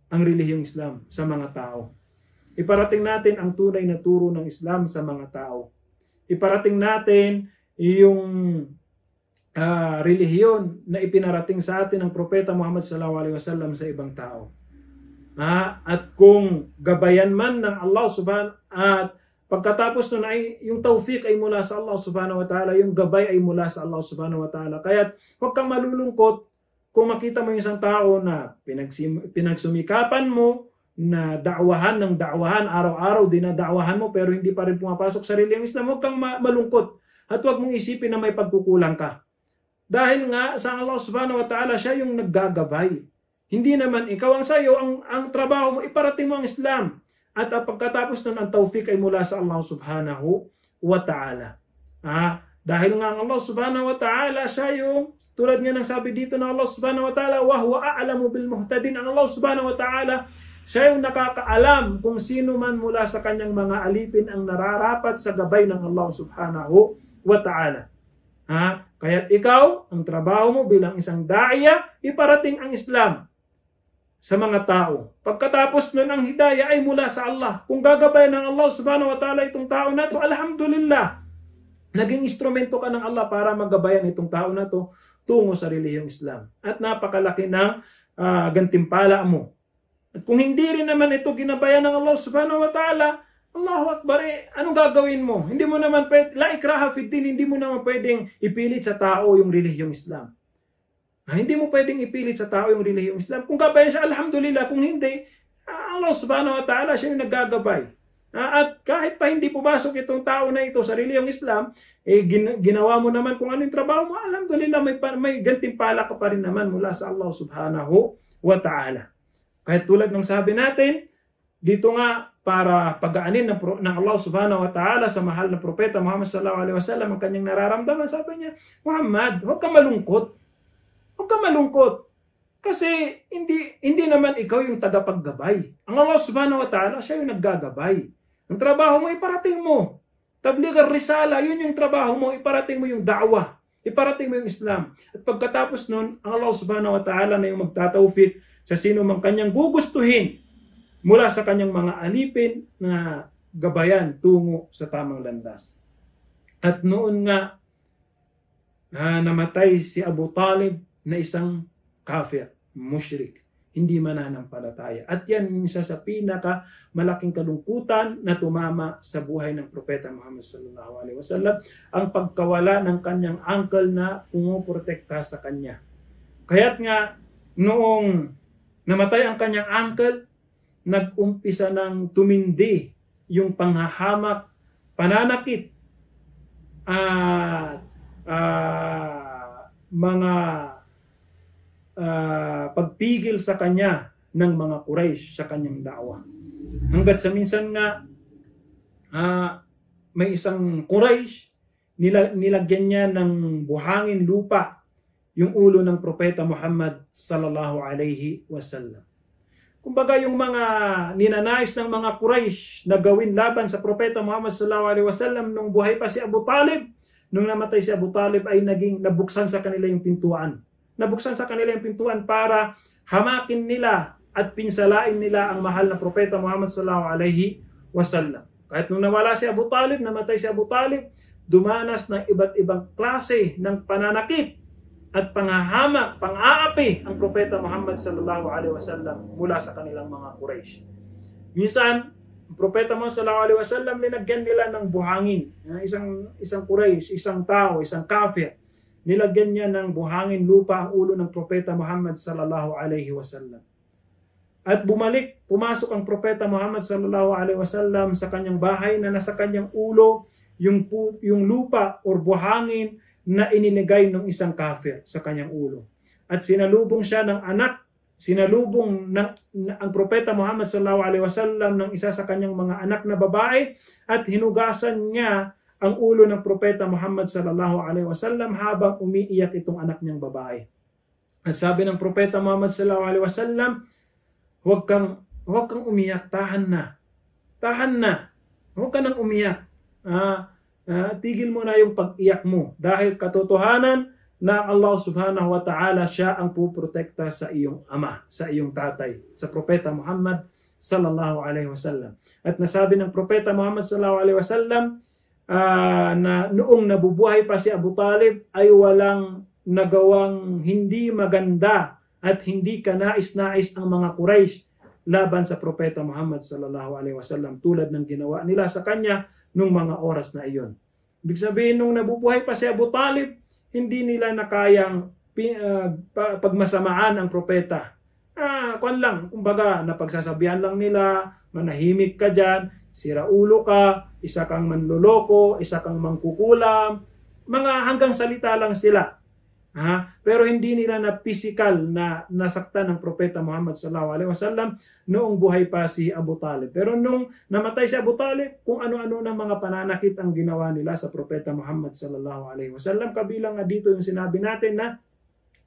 ang relihiyong Islam sa mga tao. Iparating natin ang tunay na turo ng Islam sa mga tao. Iparating natin yung relihiyon na ipinarating sa atin ng propeta Muhammad sallallahu alaihi wasallam sa ibang tao. At kung gabayan man ng Allah subhanahu at pagkatapos nun ay yung tawfiq ay mula sa Allah subhanahu wa ta'ala, yung gabay ay mula sa Allah subhanahu wa ta'ala. Kaya huwag kang malulungkot kung makita mo yung isang tao na pinagsumikapan mo na dakwahan ng dakwahan, araw-araw dinadakwahan mo pero hindi pa rin pumapasok sa relihiyong Islam. Huwag kang malungkot at huwag mong isipin na may pagkukulang ka. Dahil nga sa Allah subhanahu wa ta'ala, siya yung naggagabay. Hindi naman ikaw ang sayo, ang trabaho mo, iparating mo ang Islam. At pagkatapos nun, ang tawfiq ay mula sa Allah subhanahu wa ta'ala. Dahil nga ang Allah subhanahu wa ta'ala, siya yung, tulad nga ng sabi dito ng Allah subhanahu wa ta'ala, wa huwa a'lamu bil muhtadin. Ang Allah subhanahu wa ta'ala, siya yung nakakaalam kung sino man mula sa kanyang mga alipin ang nararapat sa gabay ng Allah subhanahu wa ta'ala. Kaya't ikaw, ang trabaho mo bilang isang da'iya, iparating ang Islam sa mga tao. Pagkatapos nun, ang hidayah ay mula sa Allah. Kung gagabayan ng Allah subhanahu wa ta'ala itong tao na to, alhamdulillah, naging instrumento ka ng Allah para magabayan itong tao na to tungo sa relihiyong Islam. At napakalaki ng gantimpala mo. At kung hindi rin naman ito ginabayan ng Allah subhanahu wa ta'ala, Allahu Akbar, anong gagawin mo? Hindi mo naman pwede, la ikraha fid din, hindi mo naman pwedeng ipilit sa tao yung relihiyong Islam. Hindi mo pwedeng ipilit sa tao yung relihiyong Islam. Kung gabayan siya, alhamdulillah. Kung hindi, Allah subhanahu wa ta'ala siya yung naggagabay. At kahit pa hindi pumasok itong tao na ito sa relihiyong Islam, ginawa mo naman kung anong trabaho mo, alhamdulillah, may gantimpala ka pa rin naman mula sa Allah subhanahu wa ta'ala. Kahit tulad ng sabi natin, dito nga, para pagaanin ng Allah subhanahu wa ta'ala sa mahal na propeta Muhammad sallallahu alaihi wasallam ang kanyang nararamdaman, sabi niya, Muhammad, huwag kang malungkot. malungkot. Kasi hindi naman ikaw yung tagapaggabay. Ang Allah subhanahu wa ta'ala, siya yung naggagabay. Ang trabaho mo, iparating mo. Tabligh ar-risala, yun yung trabaho mo, iparating mo yung da'wah. Iparating mo yung Islam. At pagkatapos nun, ang Allah subhanahu wa ta'ala na yung magtatawfik sa sino mang kanyang gugustuhin mula sa kanyang mga alipin na gabayan tungo sa tamang landas. At noon nga, namatay si Abu Talib na isang kafir, mushrik, hindi mananampalataya. At yan yung isa sa pinaka malaking kalungkutan na tumama sa buhay ng Propeta Muhammad sallallahu alaihi wasallam, ang pagkawala ng kanyang uncle na pumuprotekta sa kanya. Kaya't nga noong namatay ang kanyang uncle, nag-umpisa ng tumindi yung panghahamak, pananakit at mga pagpigil sa kanya ng mga Quraysh sa kanyang da'wa. Hanggat sa minsan nga may isang Quraysh, nilagyan niya ng buhangin lupa yung ulo ng Propeta Muhammad sallallahu alaihi wasallam. Kumbaga yung mga ninanais ng mga Quraysh na gawin laban sa Propeta Muhammad sallallahu alaihi wasallam nung buhay pa si Abu Talib, nung namatay si Abu Talib ay nabuksan sa kanila yung pintuan. Nabuksan sa kanila yung pintuan para hamakin nila at pinsalain nila ang mahal na Propeta Muhammad sallallahu alaihi wasallam. Kahit nung nawala si Abu Talib, namatay si Abu Talib, dumanas ng iba't ibang klase ng pananakit at panghahamak, pang-aapi ang Propeta Muhammad sallallahu alaihi wasallam mula sa kanilang mga Quraysh. Minsan, ang Propeta Muhammad sallallahu alaihi wasallam linagyan nila ng buhangin. Isang Quraysh, isang tao, isang kafir, nilagyan niya ng buhangin lupa ang ulo ng Propeta Muhammad sallallahu alaihi wasallam. At pumasok ang Propeta Muhammad sallallahu alaihi wasallam sa kanyang bahay na nasa kanyang ulo yung lupa o buhangin na iniligay ng isang kafir sa kanyang ulo. At sinalubong siya ng anak, ang Propeta Muhammad sallallahu alaihi wasallam ng isa sa kanyang mga anak na babae at hinugasan niya ang ulo ng Propeta Muhammad sallallahu alaihi wasallam habang umiiyak itong anak niyang babae. At sabi ng Propeta Muhammad sallallahu alaihi wasallam, huwag kang umiyak, tahan na. Tahan na. Huwag ka nang umiyak. Tigil mo na yung pag-iyak mo dahil katotohanan na Allah subhanahu wa ta'ala siya ang puprotekta sa iyong ama, sa iyong tatay, sa Propeta Muhammad sallallahu alaihi wasallam. At nasabi ng Propeta Muhammad sallallahu alaihi wasallam na noong nabubuhay pa si Abu Talib ay walang nagawang hindi maganda at hindi kanais-nais ang mga Quraysh laban sa Propeta Muhammad sallallahu alaihi wasallam tulad ng ginawa nila sa kanya nung mga oras na iyon. Ibig sabihin nung nabubuhay pa si Abu Talib, hindi nila nakayang pagmasamaan ang propeta. Kumbaga napagsasabihan lang nila, manahimik ka dyan, siraulo ka, isa kang manloloko, isa kang mangkukulam, mga hanggang salita lang sila. Pero hindi nila na physical na nasaktan ng Propeta Muhammad sallallahu alaihi wasallam noong buhay pa si Abu Talib. Pero nung namatay si Abu Talib, kung ano-ano ng mga pananakit ang ginawa nila sa Propeta Muhammad sallallahu alaihi wasallam. Kabilang nga dito yung sinabi natin na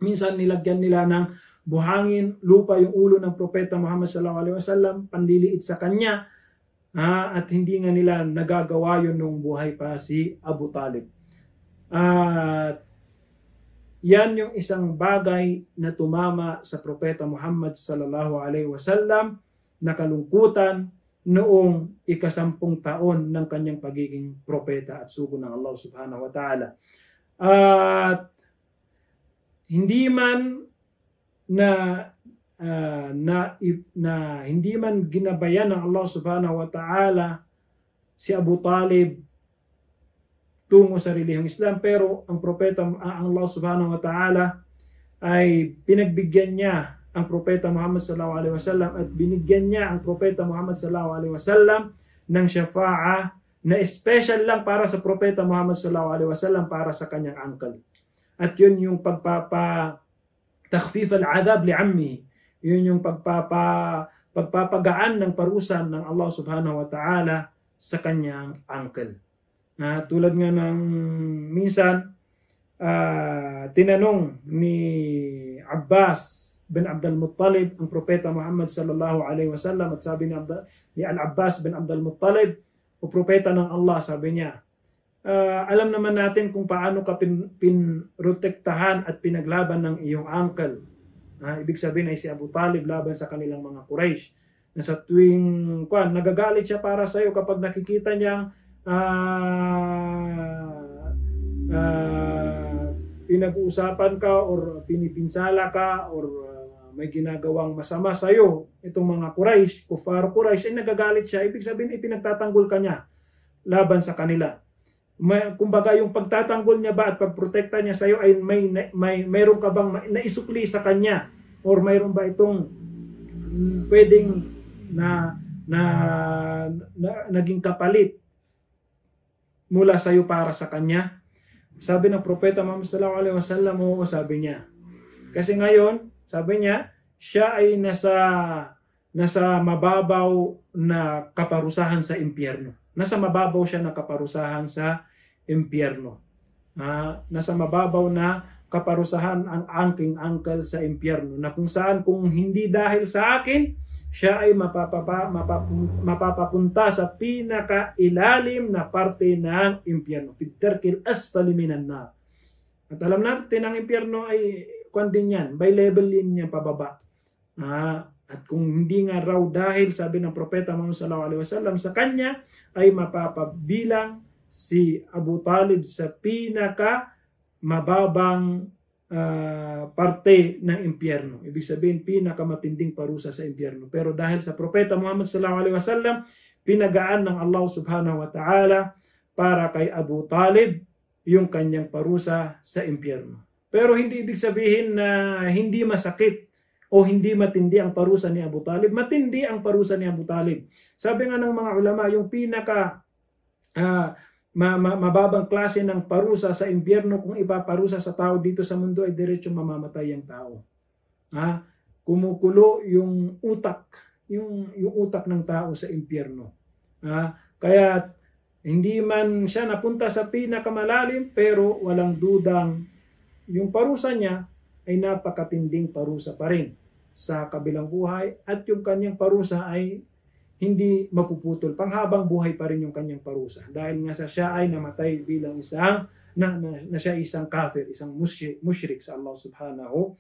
minsan nilagyan nila ng buhangin lupa yung ulo ng Propeta Muhammad sallallahu alaihi wasallam, panliliit sa kanya, at hindi nga nila nagagawa yun nung buhay pa si Abu Talib. Yan yung isang bagay na tumama sa Propeta Muhammad sallallahu alaihi wasallam na kalungkutan noong 10 taon ng kanyang pagiging propeta at sugo ng Allah subhanahu wa ta'ala. At hindi man hindi man ginabayan ng Allah subhanahu wa ta'ala si Abu Talib tungo sa relihiyong Islam, pero ang propeta, ang Allah subhanahu wa ta'ala ay pinagbigyan niya ang Propeta Muhammad sallallahu alaihi wasallam at binigyan niya ang Propeta Muhammad sallallahu alaihi wasallam ng syafa'ah na special lang para sa Propeta Muhammad sallallahu alaihi wasallam para sa kanyang uncle. At yun yung takhfif al-adhab li'ammi. Yun yung pagpapagaan ng parusa ng Allah subhanahu wa ta'ala sa kanyang uncle. Tulad nga ng minsan tinanong ni Abbas bin Abdul Muttalib ang propeta Muhammad sallallahu alaihi wasallam, at sabi ni Al-Abbas bin Abdul Muttalib, o propeta ng Allah, sabi niya, alam naman natin kung paano ka pinrotektahan at pinaglaban ng iyong uncle. Ibig sabihin ay si Abu Talib laban sa kanilang mga Quraysh. Na sa tuwing nagagalit siya para sa iyo kapag nakikita niyang pinag-uusapan ka or pinipinsala ka or may ginagawang masama sa iyo, itong mga Quraysh, Kufar Quraysh, ay nagagalit siya. Ibig sabihin ipinagtatanggol ka niya laban sa kanila. Kumbaga yung pagtatanggol niya ba at pagprotekta niya sa iyo ay mayroon ka bang naisukli sa kanya, or mayroon ba itong pwedeng naging kapalit mula sa iyo para sa kanya? Sabi ng propeta Muhammad sallallahu alaihi wasallam, oo, sabi niya. Kasi ngayon, sabi niya, siya ay nasa mababaw na kaparusahan sa impyerno. Nasa mababaw siya na kaparusahan sa impyerno. Nasa mababaw na kaparusahan ang aking uncle sa impyerno, na kung saan kung hindi dahil sa akin, siya ay mapapapunta sa pinakailalim na parte ng impyerno, fitarkil asfali minan nar. At alam natin ang impyerno ay din yan, by level din niya pababa. At kung hindi nga raw dahil, sabi ng propeta Muhammad sallallahu alaihi wasallam, sa kanya ay mapapabilang si Abu Talib sa pinaka mababang parte ng impyerno. Ibig sabihin, pinakamatinding parusa sa impyerno. Pero dahil sa propeta Muhammad sallallahu alaihi wasallam, pinagaan ng Allah subhanahu wa ta'ala para kay Abu Talib yung kanyang parusa sa impyerno. Pero hindi ibig sabihin na hindi masakit o hindi matindi ang parusa ni Abu Talib. Matindi ang parusa ni Abu Talib. Sabi nga ng mga ulama, yung pinaka mababang klase ng parusa sa impyerno kung ipaparusa sa tao dito sa mundo ay diretsong mamamatay ang tao. Kumukulo yung utak, yung utak ng tao sa impyerno. Kaya hindi man siya napunta sa pinakamalalim, pero walang dudang yung parusa niya ay napakatinding parusa pa rin sa kabilang buhay, at yung kanyang parusa ay hindi mapuputol. Panghabang buhay pa rin yung kanyang parusa. Dahil nga siya ay namatay bilang isang kafir, isang mushrik sa Allah subhanahu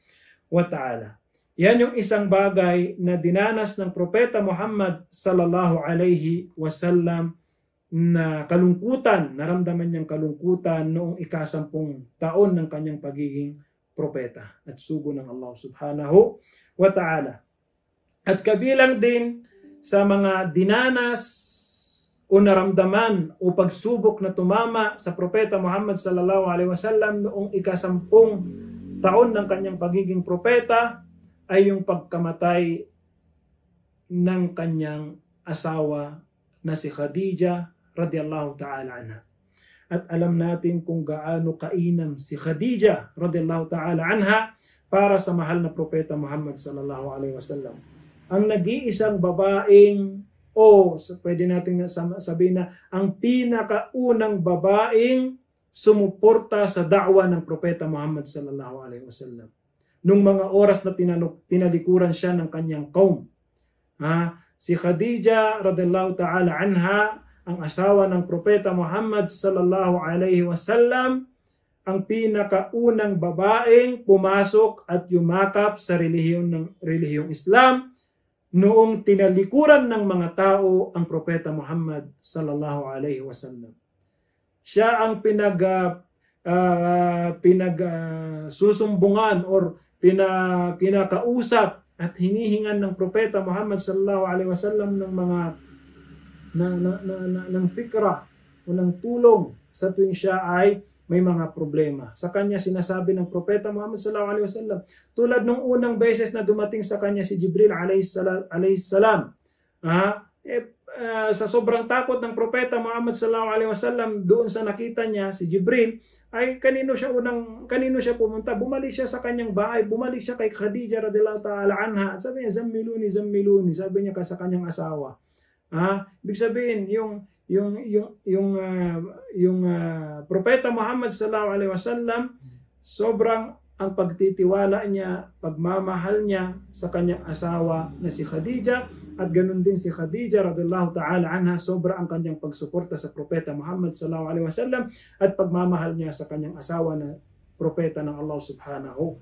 wa ta'ala. Yan yung isang bagay na dinanas ng propeta Muhammad sallallahu alaihi wasallam na kalungkutan, naramdaman niyang kalungkutan noong ika-10 taon ng kanyang pagiging propeta at sugo ng Allah subhanahu wa ta'ala. At kabilang din sa mga dinanas o naramdaman o pagsubok na tumama sa propeta Muhammad sallallahu alaihi wasallam noong ika-10 taon ng kanyang pagiging propeta ay yung pagkamatay ng kanyang asawa na si Khadija radiyallahu ta'ala anha. At alam natin kung gaano kainam si Khadija radiyallahu ta'ala anha para sa mahal na propeta Muhammad sallallahu alaihi wasallam. Ang nag-iisang babaeng, pwede natin sabihin na ang pinakaunang babaeng sumuporta sa da'wa ng propeta Muhammad sallallahu alaihi wasallam nung mga oras na tinalikuran siya ng kanyang kaum. Si Khadija radiyallahu ta'ala anha, ang asawa ng propeta Muhammad sallallahu alaihi wasallam, ang pinakaunang babaeng pumasok at yumakap sa relihiyong Islam noong tinalikuran ng mga tao ang propeta Muhammad sallallahu alaihi wasallam. Siya ang pinagsusumbungan or kinakausap at hinihingan ng propeta Muhammad sallallahu alaihi wasallam ng mga ng fikra o ng tulong sa tuwing siya ay may mga problema. Sa kanya sinasabi ng propeta Muhammad sallallahu alaihi wasallam, tulad nung unang beses na dumating sa kanya si Jibril alayhis salam, sa sobrang takot ng propeta Muhammad sallallahu alaihi wasallam doon sa nakita niya si Jibril, ay kanino siya pumunta? Bumalik siya sa kanyang bahay, bumalik siya kay Khadija radhiyallahu ta'ala anha. Sabi niya, zammiluni, sabi niya sa kanyang asawa. Ibig sabihin, Propeta Muhammad sallallahu alaihi wasallam, sobrang ang pagtitiwala niya, pagmamahal niya sa kanyang asawa na si Khadija, at ganun din si Khadija radhiyallahu ta'ala anha, sobra ang kanyang pagsuporta sa Propeta Muhammad sallallahu alaihi wasallam at pagmamahal niya sa kanyang asawa na propeta ng Allah subhanahu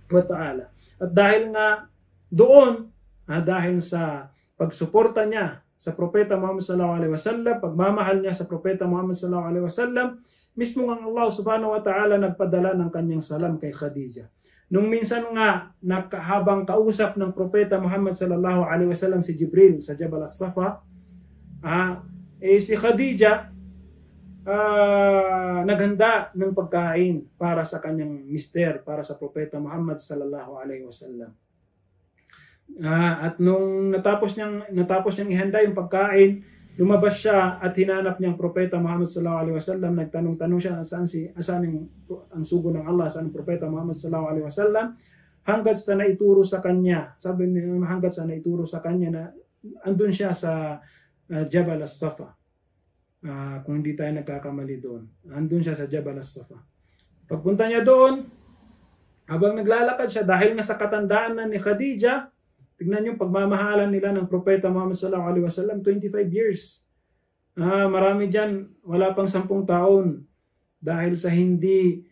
wa ta'ala. At dahil nga doon, dahil sa pagsuporta niya sa Propeta Muhammad sallallahu alaihi wasallam, pagmamahal niya sa Propeta Muhammad sallallahu alaihi wasallam, mismo ang Allah subhanahu wa ta'ala nagpadala ng kanyang salam kay Khadija. Nung minsan nga, habang kausap ng Propeta Muhammad sallallahu alaihi wasallam si Jibril sa Jabal as-Safa, si Khadija naghanda ng pagkain para sa kanyang mister, para sa Propeta Muhammad sallallahu alaihi wasallam. At nung natapos niyang ihanda yung pagkain, lumabas siya at hinanap niyang Propeta Muhammad sallallahu alaihi wasallam. Nagtanong siya saan ang sugo ng Allah, saan ang Propeta Muhammad sallallahu alaihi wasallam, hanggat sa naituro sa kanya. Sabi niya, hanggat sa naituro sa kanya na andun siya sa Jabal as-Safa. Kung hindi tayo nagkakamali doon, andun siya sa Jabal as-Safa. Pagpunta niya doon, habang naglalakad siya, dahil nga sa katandaan na ni Khadija, tignan yung pagmamahalan nila ng Propeta Muhammad sallallahu alaihi wasallam, 25 years. Marami dyan, wala pang 10 taon. Dahil sa hindi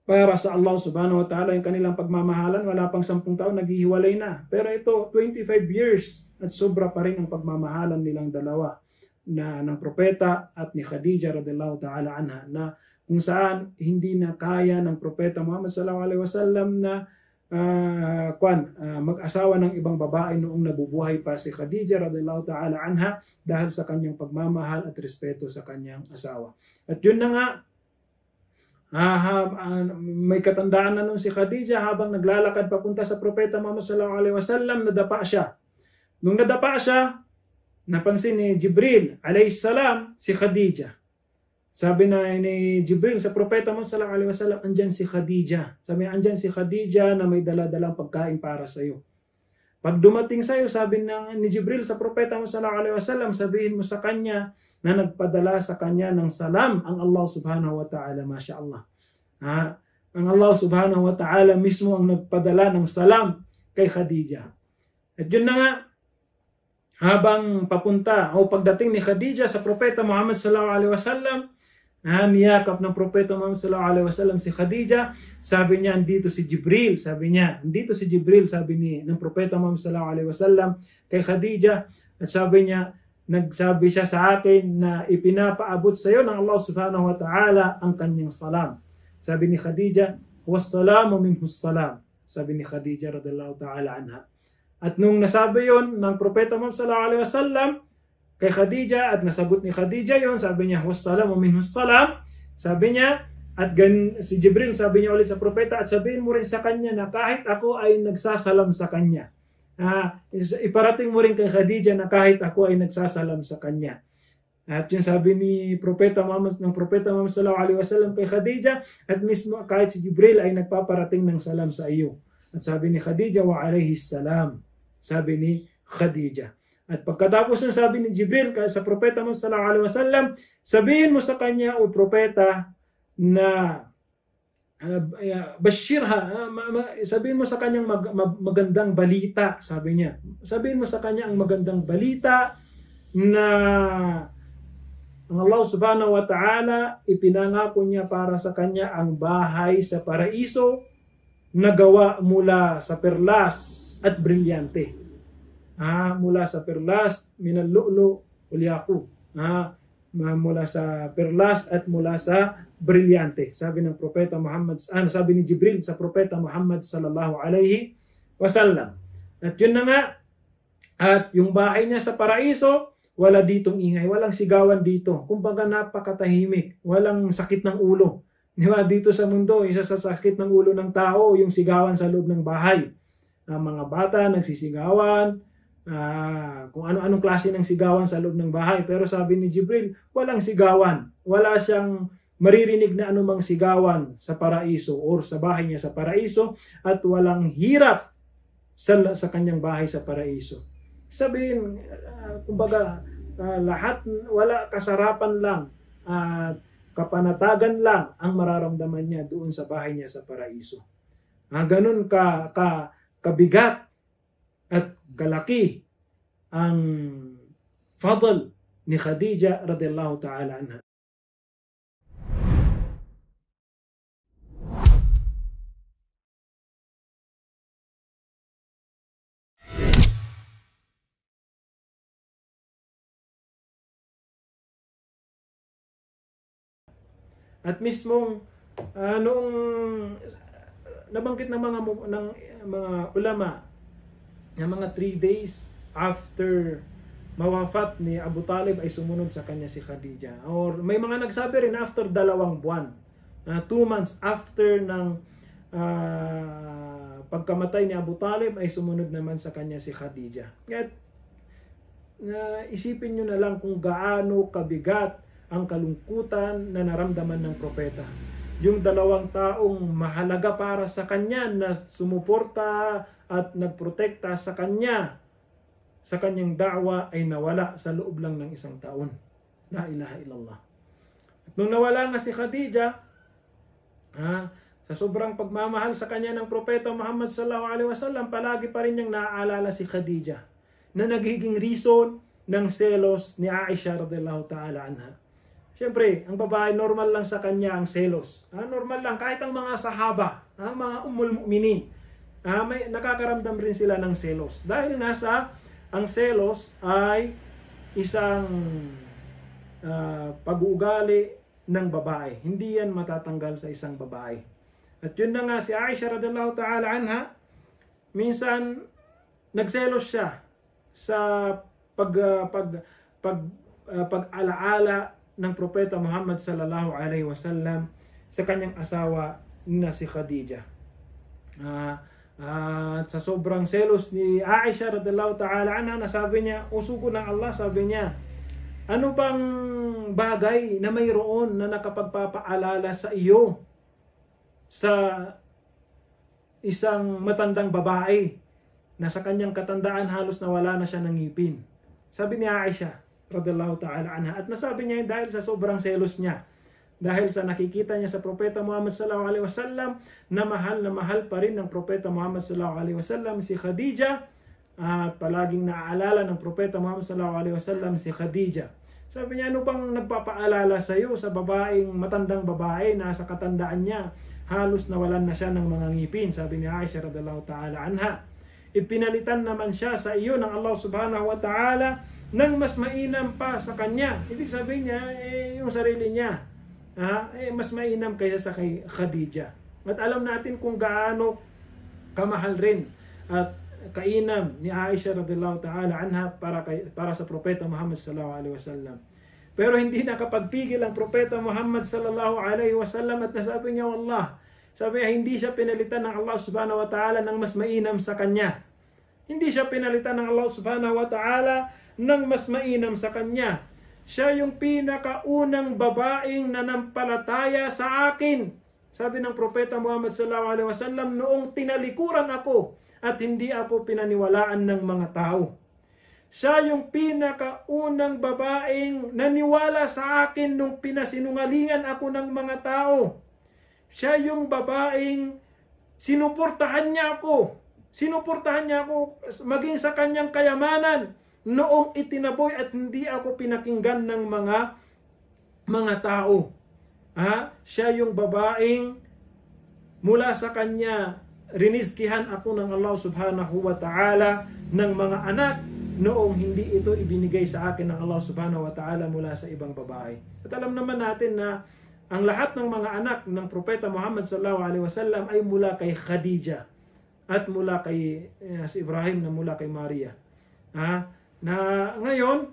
para sa Allah subhanahu wa ta'ala yung kanilang pagmamahalan, wala pang 10 taon, naghihiwalay na. Pero ito, 25 years at sobra pa rin ang pagmamahalan nilang dalawa ng Propeta at ni Khadija radhiyallahu ta'ala anha, na kung saan hindi na kaya ng Propeta Muhammad sallallahu alaihi wasallam na mag-asawa ng ibang babae noong nabubuhay pa si Khadija radhiyallahu ta'ala anha, dahil sa kanyang pagmamahal at respeto sa kanyang asawa. At yun na nga, may katandaan na nun si Khadija, habang naglalakad papunta sa Propeta Muhammad sallallahu alaihi wasallam, nadapa siya. Nung nadapa siya, napansin ni Jibril alayhi salam si Khadija. Sabi na ni Jibril sa Propeta Muhammad sallallahu alaihi wasallam, andyan si Khadija. Sabi niya, andyan si Khadija na may dala-dalang pagkain para sa iyo. Pag dumating sa iyo, sabi ni Jibril sa Propeta Muhammad sallallahu alaihi wasallam, sabihin mo sa kanya na nagpadala sa kanya ng salam ang Allah subhanahu wa ta'ala. Masya Allah. Ang Allah subhanahu wa ta'ala mismo ang nagpadala ng salam kay Khadija. At yun na nga, habang papunta o pagdating ni Khadija sa Propeta Muhammad sallallahu alaihi wasallam, niyakap ng Propeta Muhammad sallallahu alaihi wasallam si Khadija. Sabi niya, andito si Jibril. Sabi ng Propeta Muhammad sallallahu alaihi wasallam kay Khadija. At sabi niya, nagsabi siya sa akin na ipinapaabot sa iyo ng Allah subhanahu wa ta'ala ang kanyang salam. Sabi ni Khadija, huwas salamu minhus salam. Sabi ni Khadija radhiyallahu ta'ala anha. At nung nasabi yon ng Propeta Muhammad sallallahu alaihi wasallam kay Khadija, at nasagot ni Khadija yon, sabi niya, wassalamu minhus salam. Sabi niya, at si Jibril sabi niya ulit sa Propeta, at sabihin mo rin sa kanya na kahit ako ay nagsasalam sa kanya. Iparating mo rin kay Khadija na kahit ako ay nagsasalam sa kanya. At yun sabi ng Propeta Muhammad sallallahu alaihi wasallam kay Khadija, at mismo kahit si Jibril ay nagpaparating ng salam sa iyo. At sabi ni Khadija, wa alayhi salam. Sabi ni Khadija. At pagkatapos ng sabi ni Jibril sa Propeta Muhammad sallallahu alaihi wasallam, sabihin mo sa kanya, o Propeta, na bashirha, sabihin mo sa kanyang magandang balita. Sabi niya, sabihin mo sa kanya ang magandang balita na ang Allah subhanahu wa ta'ala ipinangako niya para sa kanya ang bahay sa paraiso na gawa mula sa perlas at brilyante. Mula sa perlas, minal lu'lu wal yaqut. Mula sa perlas at mula sa brilyante. Sabi ng Propeta Muhammad, sabi ni Jibril sa Propeta Muhammad sallallahu alaihi wasallam. At yun na nga, at yung bahay niya sa paraiso, wala ditong ingay, walang sigawan dito. Kumbaga napakatahimik, walang sakit ng ulo. Di ba? Dito sa mundo, isa sa sakit ng ulo ng tao, yung sigawan sa loob ng bahay. Mga bata nagsisigawan, kung ano-anong klase ng sigawan sa loob ng bahay. Pero sabi ni Jibril, walang sigawan. Wala siyang maririnig na anumang sigawan sa paraiso or sa bahay niya sa paraiso, at walang hirap sa kanyang bahay sa paraiso. Sabihin, kumbaga, lahat, wala, kasarapan lang at kapanatagan lang ang mararamdaman niya doon sa bahay niya sa paraiso. Ganun kabigat at kalaki ang fadl ni Khadija radhiyallahu ta'ala anha. At mismong noong nabanggit ng mga ulama na mga 3 days after mawafat ni Abu Talib ay sumunod sa kanya si Khadija. Or may mga nagsabi rin after 2 buwan, 2 months after ng pagkamatay ni Abu Talib ay sumunod naman sa kanya si Khadija. At isipin nyo na lang kung gaano kabigat ang kalungkutan na naramdaman ng propeta. Yung 2 taong mahalaga para sa kanya na sumuporta at nagprotekta sa kanya, sa kanyang da'wa ay nawala sa loob lang ng 1 taon. La ilaha illallah. At nung nawala nga si Khadija, sa sobrang pagmamahal sa kanya ng propeta Muhammad sallallahu alaihi wasallam, palagi pa rin niyang naaalala si Khadija na nagiging reason ng selos ni Aisha radhiyallahu ta'ala anha. Siyempre, ang babae, normal lang sa kanya ang selos. Normal lang, kahit ang mga sahaba, ang mga ummul mu'minin, may nakakaramdam rin sila ng selos. Dahil nga ang selos ay isang pag-uugali ng babae. Hindi yan matatanggal sa isang babae. At yun na nga, si Aisha radhiyallahu ta'ala anha, minsan nagselos siya sa pag-alaala ng propeta Muhammad sallallahu alaihi wasallam sa kanyang asawa na si Khadija. At sa sobrang selos ni Aisha radhiyallahu ta'ala anha, nasabi niya, usugo ng Allah, sabi niya, ano bang bagay na mayroon na nakapagpapaalala sa iyo sa isang matandang babae na sa kanyang katandaan halos nawala na siya ng ngipin? Sabi ni Aisha radhiyallahu ta'ala anha. At nasabi niya dahil sa sobrang selos niya, dahil sa nakikita niya sa propeta Muhammad sallallahu alaihi wasallam na mahal pa rin ng propeta Muhammad sallallahu alaihi wasallam si Khadija, at palaging naaalala ng propeta Muhammad sallallahu alaihi wasallam si Khadija. Sabi niya, ano bang nagpapaalala sa iyo sa babaeng, matandang babae na sa katandaan niya halos nawalan na siya ng mga ngipin? Sabi ni Aisha radhiyallahu ta'ala anha, ipinalitan naman siya sa iyo ng Allah subhanahu wa ta'ala nang mas mainam pa sa kanya. Ibig sabihin niya, yung sarili niya, mas mainam kaysa sa kay Khadija. At alam natin kung gaano kamahal rin at kainam ni Aisha radhiyallahu ta'ala anha para sa propeta Muhammad sallallahu alaihi wasallam. Pero hindi nakapagpigil ang propeta Muhammad sallallahu alaihi wasallam at nasabi niya, wallah, sabi niya, hindi siya pinalitan ng Allah subhanahu wa ta'ala ng mas mainam sa kanya. Hindi siya pinalitan ng Allah subhanahu wa ta'ala ng mas mainam sa kanya. Siya yung pinakaunang babaeng nanampalataya sa akin, sabi ng propeta Muhammad sallallahu alaihi wasallam, noong tinalikuran ako at hindi ako pinaniwalaan ng mga tao. Siya yung pinakaunang babaeng naniwala sa akin nung pinasinungalingan ako ng mga tao. Siya yung babaeng sinuportahan niya ako. Sinuportahan niya ako maging sa kanyang kayamanan noong itinaboy at hindi ako pinakinggan ng mga tao. Siya yung babaeng mula sa kanya rinizkihan ako ng Allah subhanahu wa ta'ala ng mga anak noong hindi ito ibinigay sa akin ng Allah subhanahu wa ta'ala mula sa ibang babae. At alam naman natin na ang lahat ng mga anak ng propeta Muhammad sallallahu alaihi wasallam ay mula kay Khadija at mula kay si Ibrahim na mula kay Maria. Na ngayon,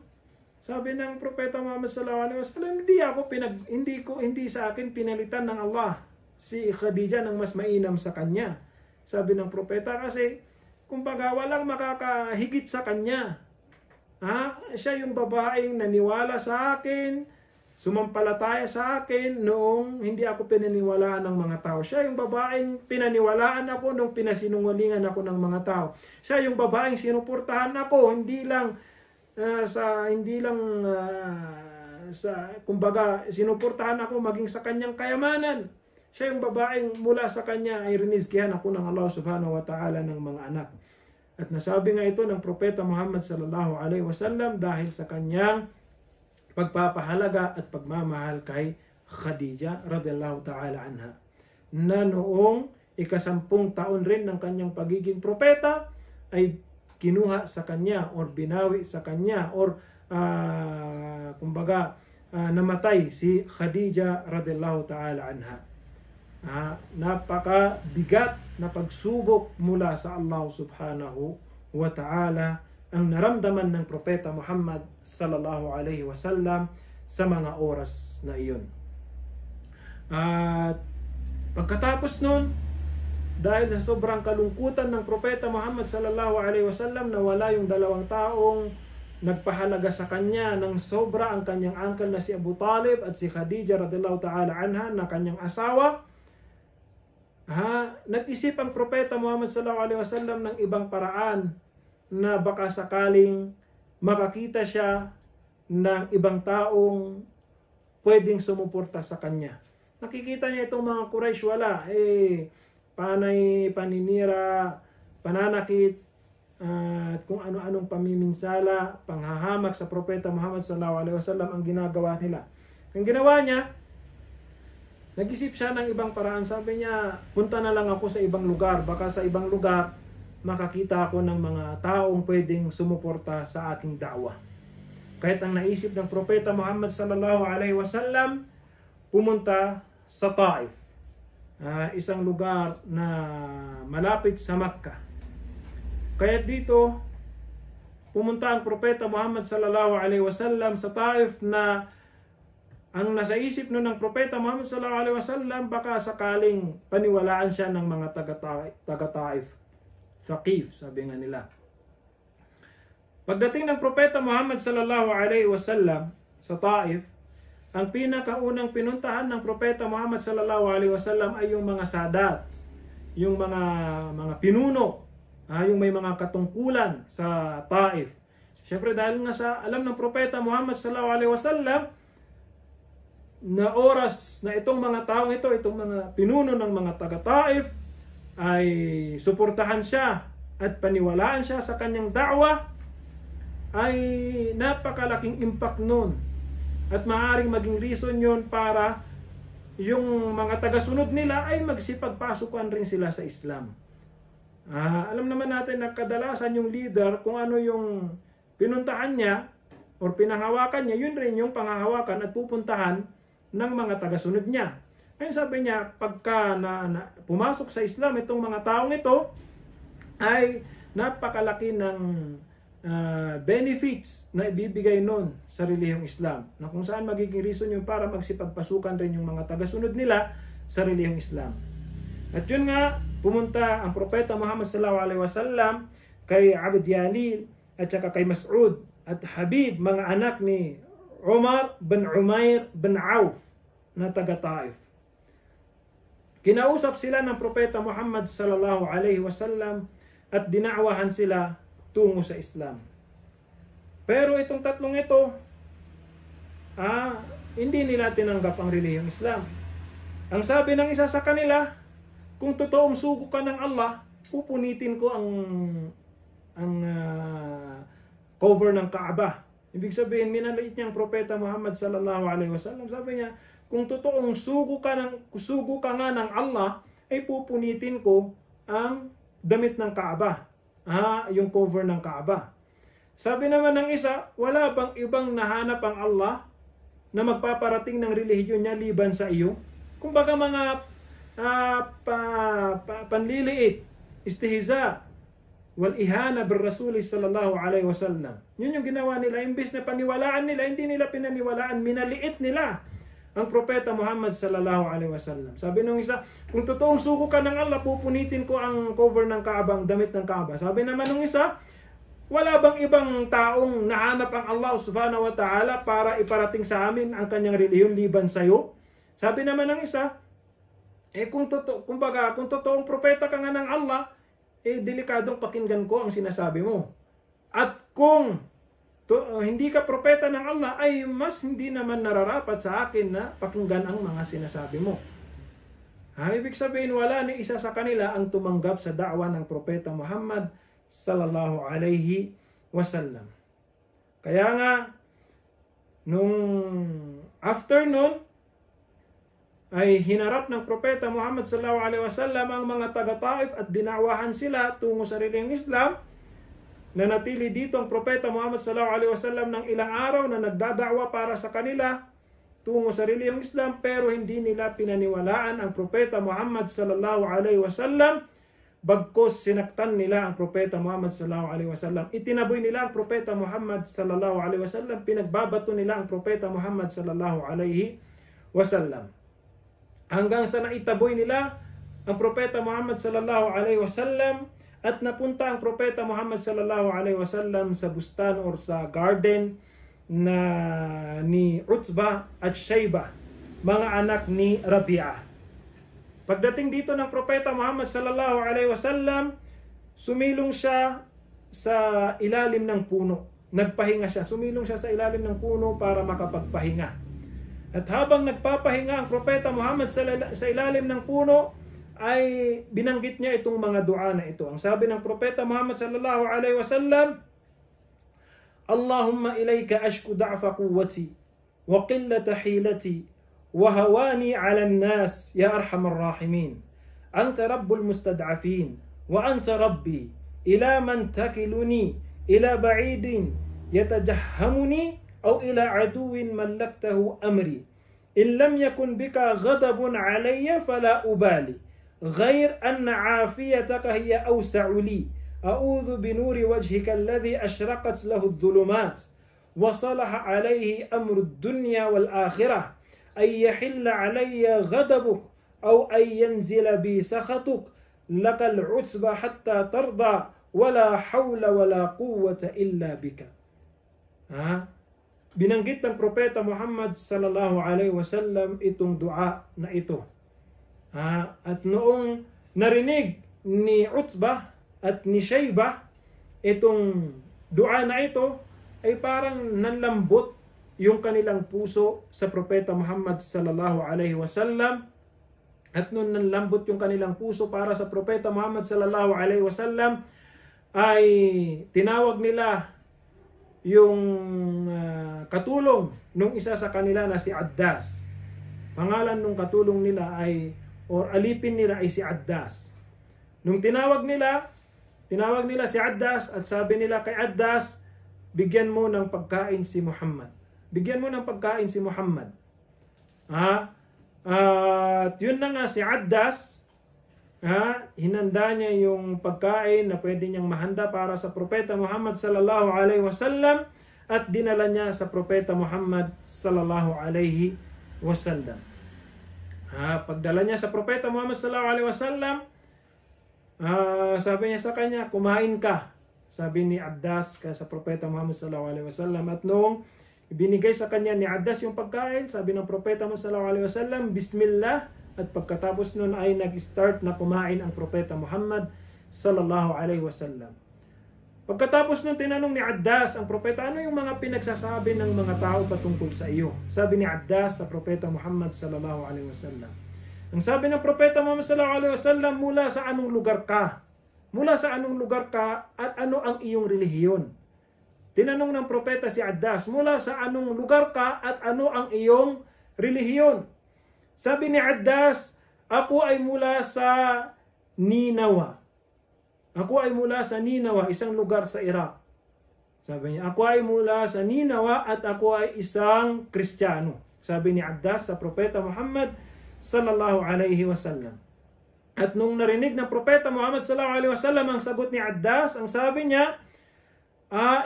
sabi ng propeta Muhammad sallallahu alaihi wasallam, hindi sa akin pinalitan ng Allah si Khadija ng mas mainam sa kanya. Sabi ng propeta, kasi kumbaga walang makakahigit sa kanya. Siya yung babaeng naniwala sa akin, sumampalataya sa akin noong hindi ako pinaniwalaan ng mga tao. Siya yung babaeng pinaniwalaan ako nung pinasinungalingan ako ng mga tao. Siya yung babaeng sinuportahan ako, hindi lang sa hindi lang kumbaga sinuportahan ako maging sa kanyang kayamanan. Siya yung babaeng mula sa kanya ay rinizkihan ako ng Allah subhanahu wa ta'ala ng mga anak. At nasabi nga ito ng Propeta Muhammad sallallahu alaihi wasallam dahil sa kanyang pagpapahalaga at pagmamahal kay Khadija radhiyallahu ta'ala anha, na noong ika-10 taon rin ng kanyang pagiging propeta ay kinuha sa kanya or binawi sa kanya or namatay si Khadija radhiyallahu ta'ala anha. Napakabigat na pagsubok mula sa Allah subhanahu wa ta'ala ang naramdaman ng Propeta Muhammad sallallahu alaihi wasallam sa mga oras na iyon. At pagkatapos nun, dahil sa sobrang kalungkutan ng Propeta Muhammad sallallahu alaihi wasallam, nawala yung 2 taong nagpahalaga sa kanya ng sobra, ang kanyang uncle na si Abu Talib at si Khadija radhiyallahu ta'ala anha na kanyang asawa. Nag-isip ang Propeta Muhammad sallallahu alaihi wasallam ng ibang paraan na baka sakaling makakita siya ng ibang taong pwedeng sumuporta sa kanya. Nakikita niya itong mga Quraysh, wala. Panay, paninira, pananakit, at kung ano-anong pamiminsala, panghahamak sa Propeta Muhammad sallallahu alaihi wasallam ang ginagawa nila. Ang ginawa niya, nag-isip siya ng ibang paraan. Sabi niya, punta na lang ako sa ibang lugar. Baka sa ibang lugar, makakita ako ng mga taong pwedeng sumuporta sa aking da'wah. Kahit ang naisip ng Propeta Muhammad sallallahu alaihi wasallam, pumunta sa Taif, isang lugar na malapit sa Makkah. Kaya dito, pumunta ang Propeta Muhammad sallallahu alaihi wasallam sa Taif na ang nasa isip no ng Propeta Muhammad sallallahu alaihi wasallam, baka sakaling paniwalaan siya ng mga taga-Taif. Thaqif, sabi nga nila. Pagdating ng Propeta Muhammad sallallahu alaihi wasallam sa Taif, ang pinakaunang pinuntahan ng Propeta Muhammad sallallahu alaihi wasallam ay yung mga sadat, yung mga pinuno, yung may mga katungkulan sa Taif. Siyempre dahil nga sa alam ng Propeta Muhammad sallallahu alaihi wasallam na oras na itong mga taong ito, itong mga pinuno ng mga taga-Taif ay suportahan siya at paniwalaan siya sa kanyang da'wah, ay napakalaking impact nun. At maaaring maging reason yun para yung mga tagasunod nila ay magsipagpasukan rin sila sa Islam. Alam naman natin na kadalasan yung leader, kung ano yung pinuntahan niya or pinanghawakan niya, yun rin yung panghahawakan at pupuntahan ng mga tagasunod niya. Ayun sabi niya, pagka pumasok sa Islam itong mga taong ito, ay napakalaki ng benefits na ibibigay nun sa relihiyong Islam, na kung saan magiging reason yung para magsipagpasukan rin yung mga tagasunod nila sa relihiyong Islam. At yun nga, pumunta ang Propeta Muhammad sallallahu alaihi wasallam kay Abd Yalil at saka kay Mas'ud at Habib, mga anak ni Umar bin Umair bin Auf na taga-Taif. Kinausap sila ng Propeta Muhammad sallallahu alaihi wasallam at dinakwahan sila tungo sa Islam. Pero itong tatlong ito, hindi nila tinanggap ang relihiyong Islam. Ang sabi ng isa sa kanila, kung totoong sugo ka ng Allah, pupunitin ko ang cover ng Kaaba. Ibig sabihin, minaliit niya ang Propeta Muhammad sallallahu alaihi wasallam. Sabi niya, kung totoong sugo ka nga ng Allah, ay pupunitin ko ang damit ng Kaaba. Yung cover ng Kaaba. Sabi naman ng isa, wala bang ibang nahanap ang Allah na magpaparating ng relihiyon niya liban sa iyo? Kumbaga mga panliliit, istihza, wal ihana bil Rasul sallallahu alaihi wasallam. Yun yung ginawa nila. Imbis na paniwalaan nila, hindi nila pinaniwalaan, minaliit nila ang Propeta Muhammad sallallahu alaihi wasallam. Sabi nung isa, kung totoong suko ka ng Allah, pupunitin ko ang cover ng Kaaba, ang damit ng Kaaba. Sabi naman nung isa, wala bang ibang taong nahanap ang Allah subhanahu wa ta'ala para iparating sa amin ang kanyang relihiyon liban sa iyo? Sabi naman ng isa, kung totoong propeta ka nga ng Allah, delikadong pakinggan ko ang sinasabi mo. At kung hindi ka propeta ng Allah, ay mas hindi naman nararapat sa akin na pakinggan ang mga sinasabi mo. Ibig sabihin, wala ni isa sa kanila ang tumanggap sa da'wa ng Propeta Muhammad sallallahu alaihi wasallam. Kaya nga, nung after nun, ay hinarap ng Propeta Muhammad sallallahu alaihi wasallam ang mga taga-Taif at dinawahan sila tungo sa relihiyong Islam. Nanatili dito ang Propeta Muhammad sallallahu alaihi wasallam ng ilang araw na nagdada'wa para sa kanila tungo sa relihiyong Islam, pero hindi nila pinaniwalaan ang Propeta Muhammad sallallahu alaihi wasallam, bagkus sinaktan nila ang Propeta Muhammad sallallahu alaihi wasallam. Itinaboy nila ang Propeta Muhammad sallallahu alaihi wasallam, pinagbabato nila ang Propeta Muhammad sallallahu alaihi wasallam. Hanggang sa naitaboy nila ang Propeta Muhammad sallallahu alaihi wasallam, at napunta ang Propeta Muhammad sallallahu alaihi wasallam sa bustan or sa garden na ni Utbah at Shaybah, mga anak ni Rabi'ah. Pagdating dito ng Propeta Muhammad sallallahu alaihi wasallam, sumilong siya sa ilalim ng puno. Nagpahinga siya, sumilong siya sa ilalim ng puno para makapagpahinga. At habang nagpapahinga ang Propeta Muhammad sa ilalim ng puno, ay binanggit niya itong mga dua na ito. Ang sabi ng Propeta Muhammad sallallahu alaihi wasallam, Allahumma ilayka ashku da'fa quwwati wa qillata hilati wa hawani 'ala an-nas ya arhamar rahimin. Anta rabbul mustad'afin wa anta rabbi ila man takiluni ila ba'idin yatajahhamuni aw ila aduwin mallaktahu amri. In lam yakun bika ghadabun 'alayya fala ubali. غير أن عافيتك هي أوسع لي أعوذ بنور وجهك الذي أشرقت له الظلمات وصلح عليه أمر الدنيا والآخرة أن يحل علي غضبك أو أن ينزل بي سخطك لك العتبى حتى ترضى ولا حول ولا قوة إلا بك. Binanggit ng Propeta Muhammad sallallahu alaihi wasallam itong dua na ito. At noong narinig ni Utbah at ni Shaybah itong dua na ito, ay parang nanlambot yung kanilang puso sa Propeta Muhammad sallallahu alaihi wasallam. At noong nanlambot yung kanilang puso para sa Propeta Muhammad sallallahu alaihi wasallam, ay tinawag nila yung katulong nung isa sa kanila na si Addas. Pangalan nung katulong nila ay alipin nila ay si Addas. Nung tinawag nila si Addas at sabi nila kay Addas, bigyan mo ng pagkain si Muhammad. Bigyan mo ng pagkain si Muhammad. At yun na nga si Addas, hinanda niya yung pagkain na pwede niyang mahanda para sa Propeta Muhammad sallallahu alaihi wasallam at dinala niya sa Propeta Muhammad sallallahu alaihi wasallam. Pagdala niya sa Propeta Muhammad sallallahu alaihi wasallam, sabi niya sa kanya, kumain ka. Sabi ni Addas sa Propeta Muhammad sallallahu alaihi wasallam. At noong ibinigay sa kanya ni Addas yung pagkain, sabi ng Propeta Muhammad sallallahu alaihi wasallam, Bismillah. At pagkatapos nun ay nag-start na kumain ang Propeta Muhammad sallallahu alaihi wasallam. Pagkatapos nun tinanong ni Addas ang Propeta, ano yung mga pinagsasabi ng mga tao patungkol sa iyo? Sabi ni Addas sa Propeta Muhammad sallallahu alaihi wasallam. Ang sabi ng Propeta Muhammad sallallahu alaihi wasallam, mula sa anong lugar ka? Mula sa anong lugar ka at ano ang iyong relihiyon? Tinanong ng Propeta si Addas, mula sa anong lugar ka at ano ang iyong relihiyon? Sabi ni Addas, ako ay mula sa Ninawa. Ako ay mula sa Ninawa, isang lugar sa Iraq. Sabi niya, ako ay mula sa Ninawa at ako ay isang Kristiyano. Sabi ni Addas sa Propeta Muhammad sallallahu alaihi wasallam. At nung narinig ng Propeta Muhammad sallallahu alaihi wasallam ang sagot ni Addas, ang sabi niya,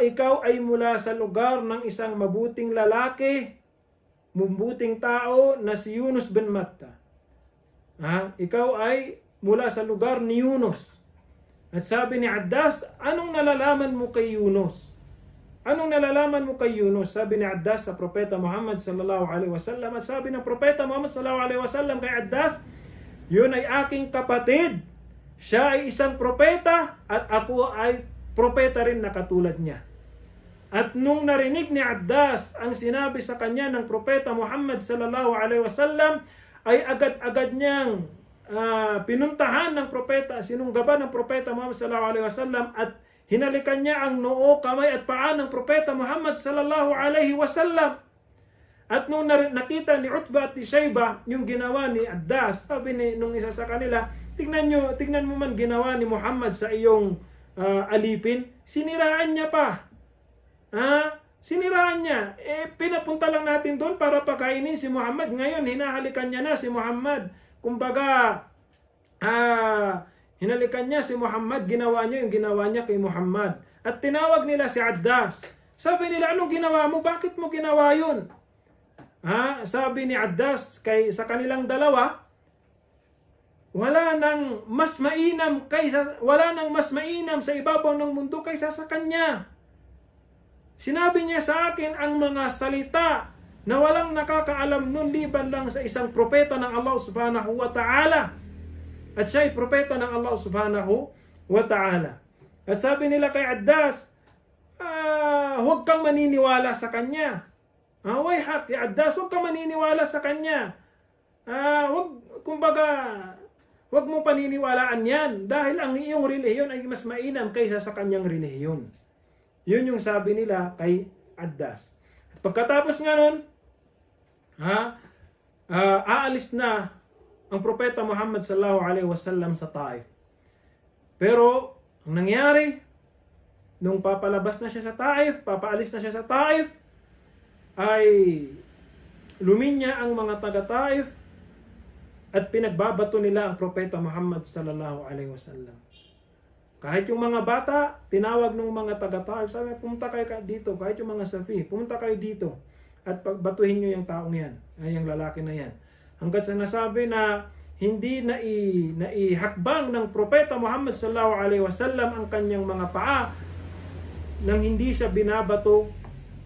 ikaw ay mula sa lugar ng isang mabuting lalaki, mabuting tao na si Yunus bin Matta. Ikaw ay mula sa lugar ni Yunus. At sabi ni Addas, anong nalalaman mo kay Yunus? Anong nalalaman mo kay Yunus? Sabi ni Addas sa Propeta Muhammad sallallahu alaihi wasallam. At sabi ng Propeta Muhammad sallallahu alaihi wasallam kay Addas, yun ay aking kapatid. Siya ay isang propeta at ako ay propeta rin na katulad niya. At nung narinig ni Addas ang sinabi sa kanya ng Propeta Muhammad sallallahu alaihi wasallam, ay agad-agad niyang pinuntahan ng propeta, sinunggaban ng Propeta Muhammad sallallahu alaihi wasallam at hinalikan niya ang noo, kamay at paa ng Propeta Muhammad sallallahu alaihi wasallam. At nung nakita ni Utbah at ni Shaybah yung ginawa ni Addas, sabi nung isa sa kanila, tignan mo man ginawa ni Muhammad sa iyong alipin, siniraan niya pa. Siniraan niya. Pinapunta lang natin doon para pakainin si Muhammad. Ngayon, hinahalikan niya na si Muhammad. Kumbaga, hinalikan niya si Muhammad, ginawa niya yung ginawa niya kay Muhammad. At tinawag nila si Addas. Sabi nila, anong ginawa mo? Bakit mo ginawa yun? Sabi ni Addas sa kanilang dalawa, wala nang mas mainam sa ibabaw ng mundo kaysa sa kanya. Sinabi niya sa akin ang mga salita na walang nakakaalam nun liban lang sa isang propeta ng Allah subhanahu wa ta'ala. At siya ay propeta ng Allah subhanahu wa ta'ala. At sabi nila kay Addas, huwag kang maniniwala sa kanya. Wayhak, ya Addas, huwag kang maniniwala sa kanya. Huwag mong paniniwalaan yan dahil ang iyong relihiyon ay mas mainam kaysa sa kanyang relihiyon. Yun yung sabi nila kay Addas. At pagkatapos nga nun, aalis na ang Propeta Muhammad sallallahu alaihi wasallam sa Taif. Pero ang nangyari, nung papaalis na siya sa Taif, ay luminya ang mga taga-Taif at pinagbabato nila ang Propeta Muhammad sallallahu alaihi wasallam. Kahit yung mga bata, tinawag ng mga taga-Taif, sabi, pumunta kayo dito. Kahit yung mga Safi, pumunta kayo dito at pagbatuhin nyo yung taong yan, yung lalaki na yan. Hanggat sa nasabi na hindi naihakbang ng Propeta Muhammad sallallahu alaihi wasallam ang kanyang mga paa nang hindi siya binabato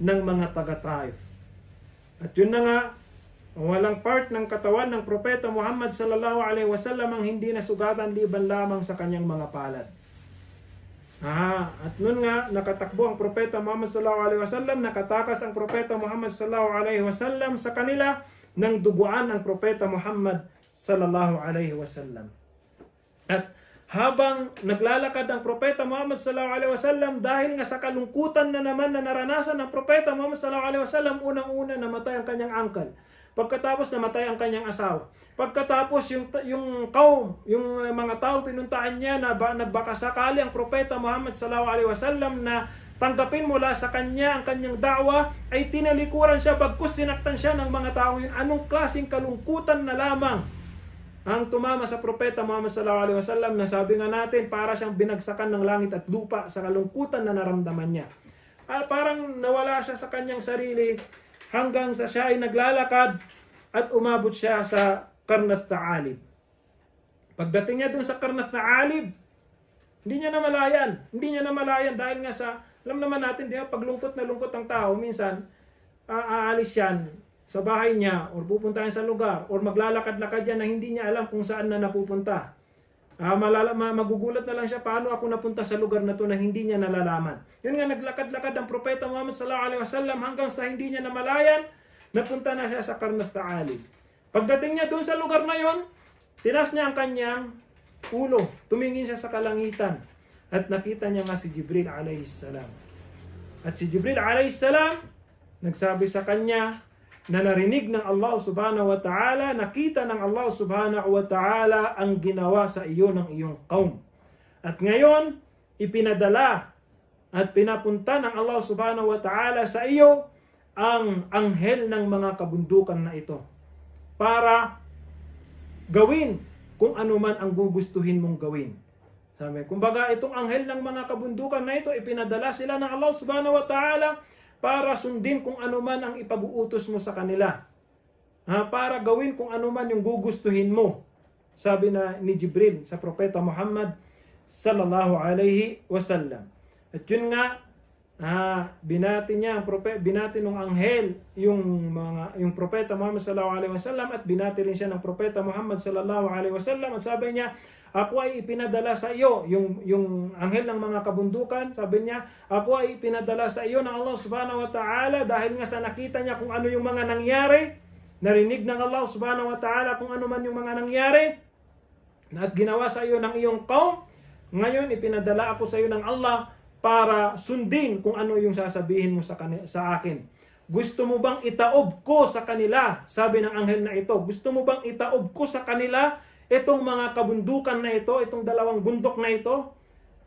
ng mga taga-Taif. At yun na nga, walang part ng katawan ng Propeta Muhammad sallallahu alaihi wasallam ang hindi nasugatan liban lamang sa kanyang mga palad. At nun nga, nakatakbo ang Propeta Muhammad sallallahu alaihi wasallam, nakatakas ang Propeta Muhammad sallallahu alaihi wasallam sa kanila nang duguan ang Propeta Muhammad sallallahu alaihi wasallam. At habang naglalakad ang Propeta Muhammad sallallahu alaihi wasallam, dahil nga sa kalungkutan na naman na naranasan ng Propeta Muhammad sallallahu alaihi wasallam, unang-una namatay ang kanyang uncle. Pagkatapos namatay ang kanyang asawa. Pagkatapos yung mga tao pinuntahan niya na nagbakasakali ang Propeta Muhammad sallallahu alaihi wasallam na tanggapin mula sa kanya ang kanyang da'wa, ay tinalikuran siya bagkus sinaktan siya ng mga tao yun. Anong klaseng kalungkutan na lamang ang tumama sa Propeta Muhammad sallallahu alaihi wasallam na sabi nga natin para siyang binagsakan ng langit at lupa sa kalungkutan na naramdaman niya. Parang nawala siya sa kanyang sarili hanggang sa siya ay naglalakad at umabot siya sa Qarnath Tha'alib. Pagdating niya dun sa Qarnath Tha'alib, hindi niya namalayan dahil nga alam naman natin, pag lungkot na lungkot ang tao, minsan aalis yan sa bahay niya or pupuntahan sa lugar or maglalakad-lakad yan na hindi niya alam kung saan na napupunta. Magugulat na lang siya, paano ako napunta sa lugar na to na hindi niya nalalaman. Yun nga, naglakad-lakad ang Propeta Muhammad sallallahu alaihi wasallam hanggang sa hindi niya namalayan, napunta na siya sa Qarnath Tha'alib. Pagdating niya doon sa lugar na yon, tinas niya ang kanyang ulo, tumingin siya sa kalangitan at nakita niya nga si Jibril alayhi salam. At si Jibril alayhi salam nagsabi sa kanya na narinig ng Allah subhanahu wa ta'ala, nakita ng Allah subhanahu wa ta'ala ang ginawa sa iyo ng iyong kaum. At ngayon, ipinadala at pinapunta ng Allah subhanahu wa ta'ala sa iyo ang anghel ng mga kabundukan na ito para gawin kung ano man ang gugustuhin mong gawin. Sabi, kumbaga itong anghel ng mga kabundukan na ito, ipinadala sila ng Allah subhanahu wa ta'ala para sundin kung ano man ang ipag-uutos mo sa kanila. Para gawin kung ano man yung gugustuhin mo. Sabi na ni Jibril sa Propeta Muhammad sallallahu alaihi wasallam. At yun nga, binati ng anghel yung Propeta Muhammad sallallahu alaihi wasallam at binati rin siya ng Propeta Muhammad sallallahu alaihi wasallam at sabi niya, ako ay ipinadala sa iyo, yung anghel ng mga kabundukan, sabi niya, ako ay ipinadala sa iyo ng Allah subhanahu wa ta'ala dahil nga sa nakita niya kung ano yung mga nangyari, narinig ng Allah subhanahu wa ta'ala kung ano man yung mga nangyari, at ginawa sa iyo ng iyong kaum. Ngayon, ipinadala ako sa iyo ng Allah para sundin kung ano yung sasabihin mo sa akin. Gusto mo bang itaob ko sa kanila? Sabi ng anghel na ito, gusto mo bang itaob ko sa kanila itong mga kabundukan na ito, itong dalawang bundok na ito?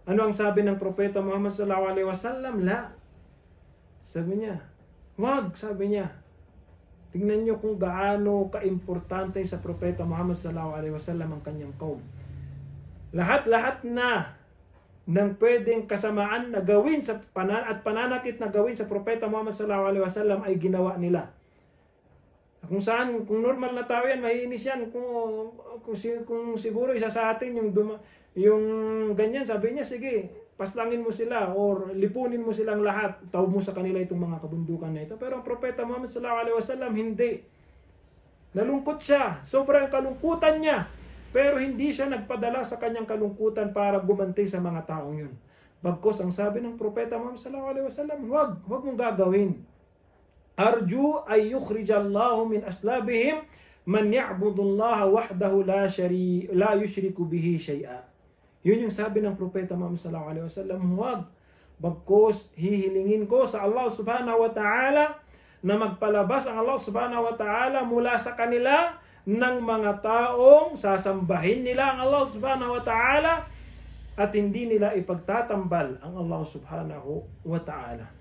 Ano ang sabi ng Propeta Muhammad sallallahu alaihi wasallam? La. Sabi niya, wag, sabi niya. Tingnan niyo kung gaano kaimportante sa Propeta Muhammad sallallahu alaihi wasallam ang kanyang kaum. Lahat-lahat na ng pwedeng kasamaan na gawin sa at pananakit na gawin sa Propeta Muhammad sallallahu alaihi wasallam ay ginawa nila. Kung saan, kung normal na tao yan, maiinis yan. Kung siguro isa sa atin yung ganyan, sabi niya, sige, paslangin mo sila or lipunin mo silang lahat. Taob mo sa kanila itong mga kabundukan na ito. Pero ang Propeta Muhammad sallallahu alaihi wasallam, hindi. Nalungkot siya. Sobrang kalungkutan niya. Pero hindi siya nagpadala sa kanyang kalungkutan para gumanti sa mga taong yun. Bagkus ang sabi ng Propeta Muhammad sallallahu alaihi wasallam, wag mong gagawin. Arju ay yukhrijallahu min aslabihim man ya'budullaha wahdahu la yushriku bihi shay'a. Yun yung sabi ng Propeta Muhammad sallallahu alaihi wasallam, wag. Bagkus hihilingin ko sa Allah subhanahu wa ta'ala na magpalabas ang Allah subhanahu wa ta'ala mula sa kanila ng mga taong sasambahin nila ang Allah subhanahu wa ta'ala at hindi nila ipagtatambal ang Allah subhanahu wa ta'ala.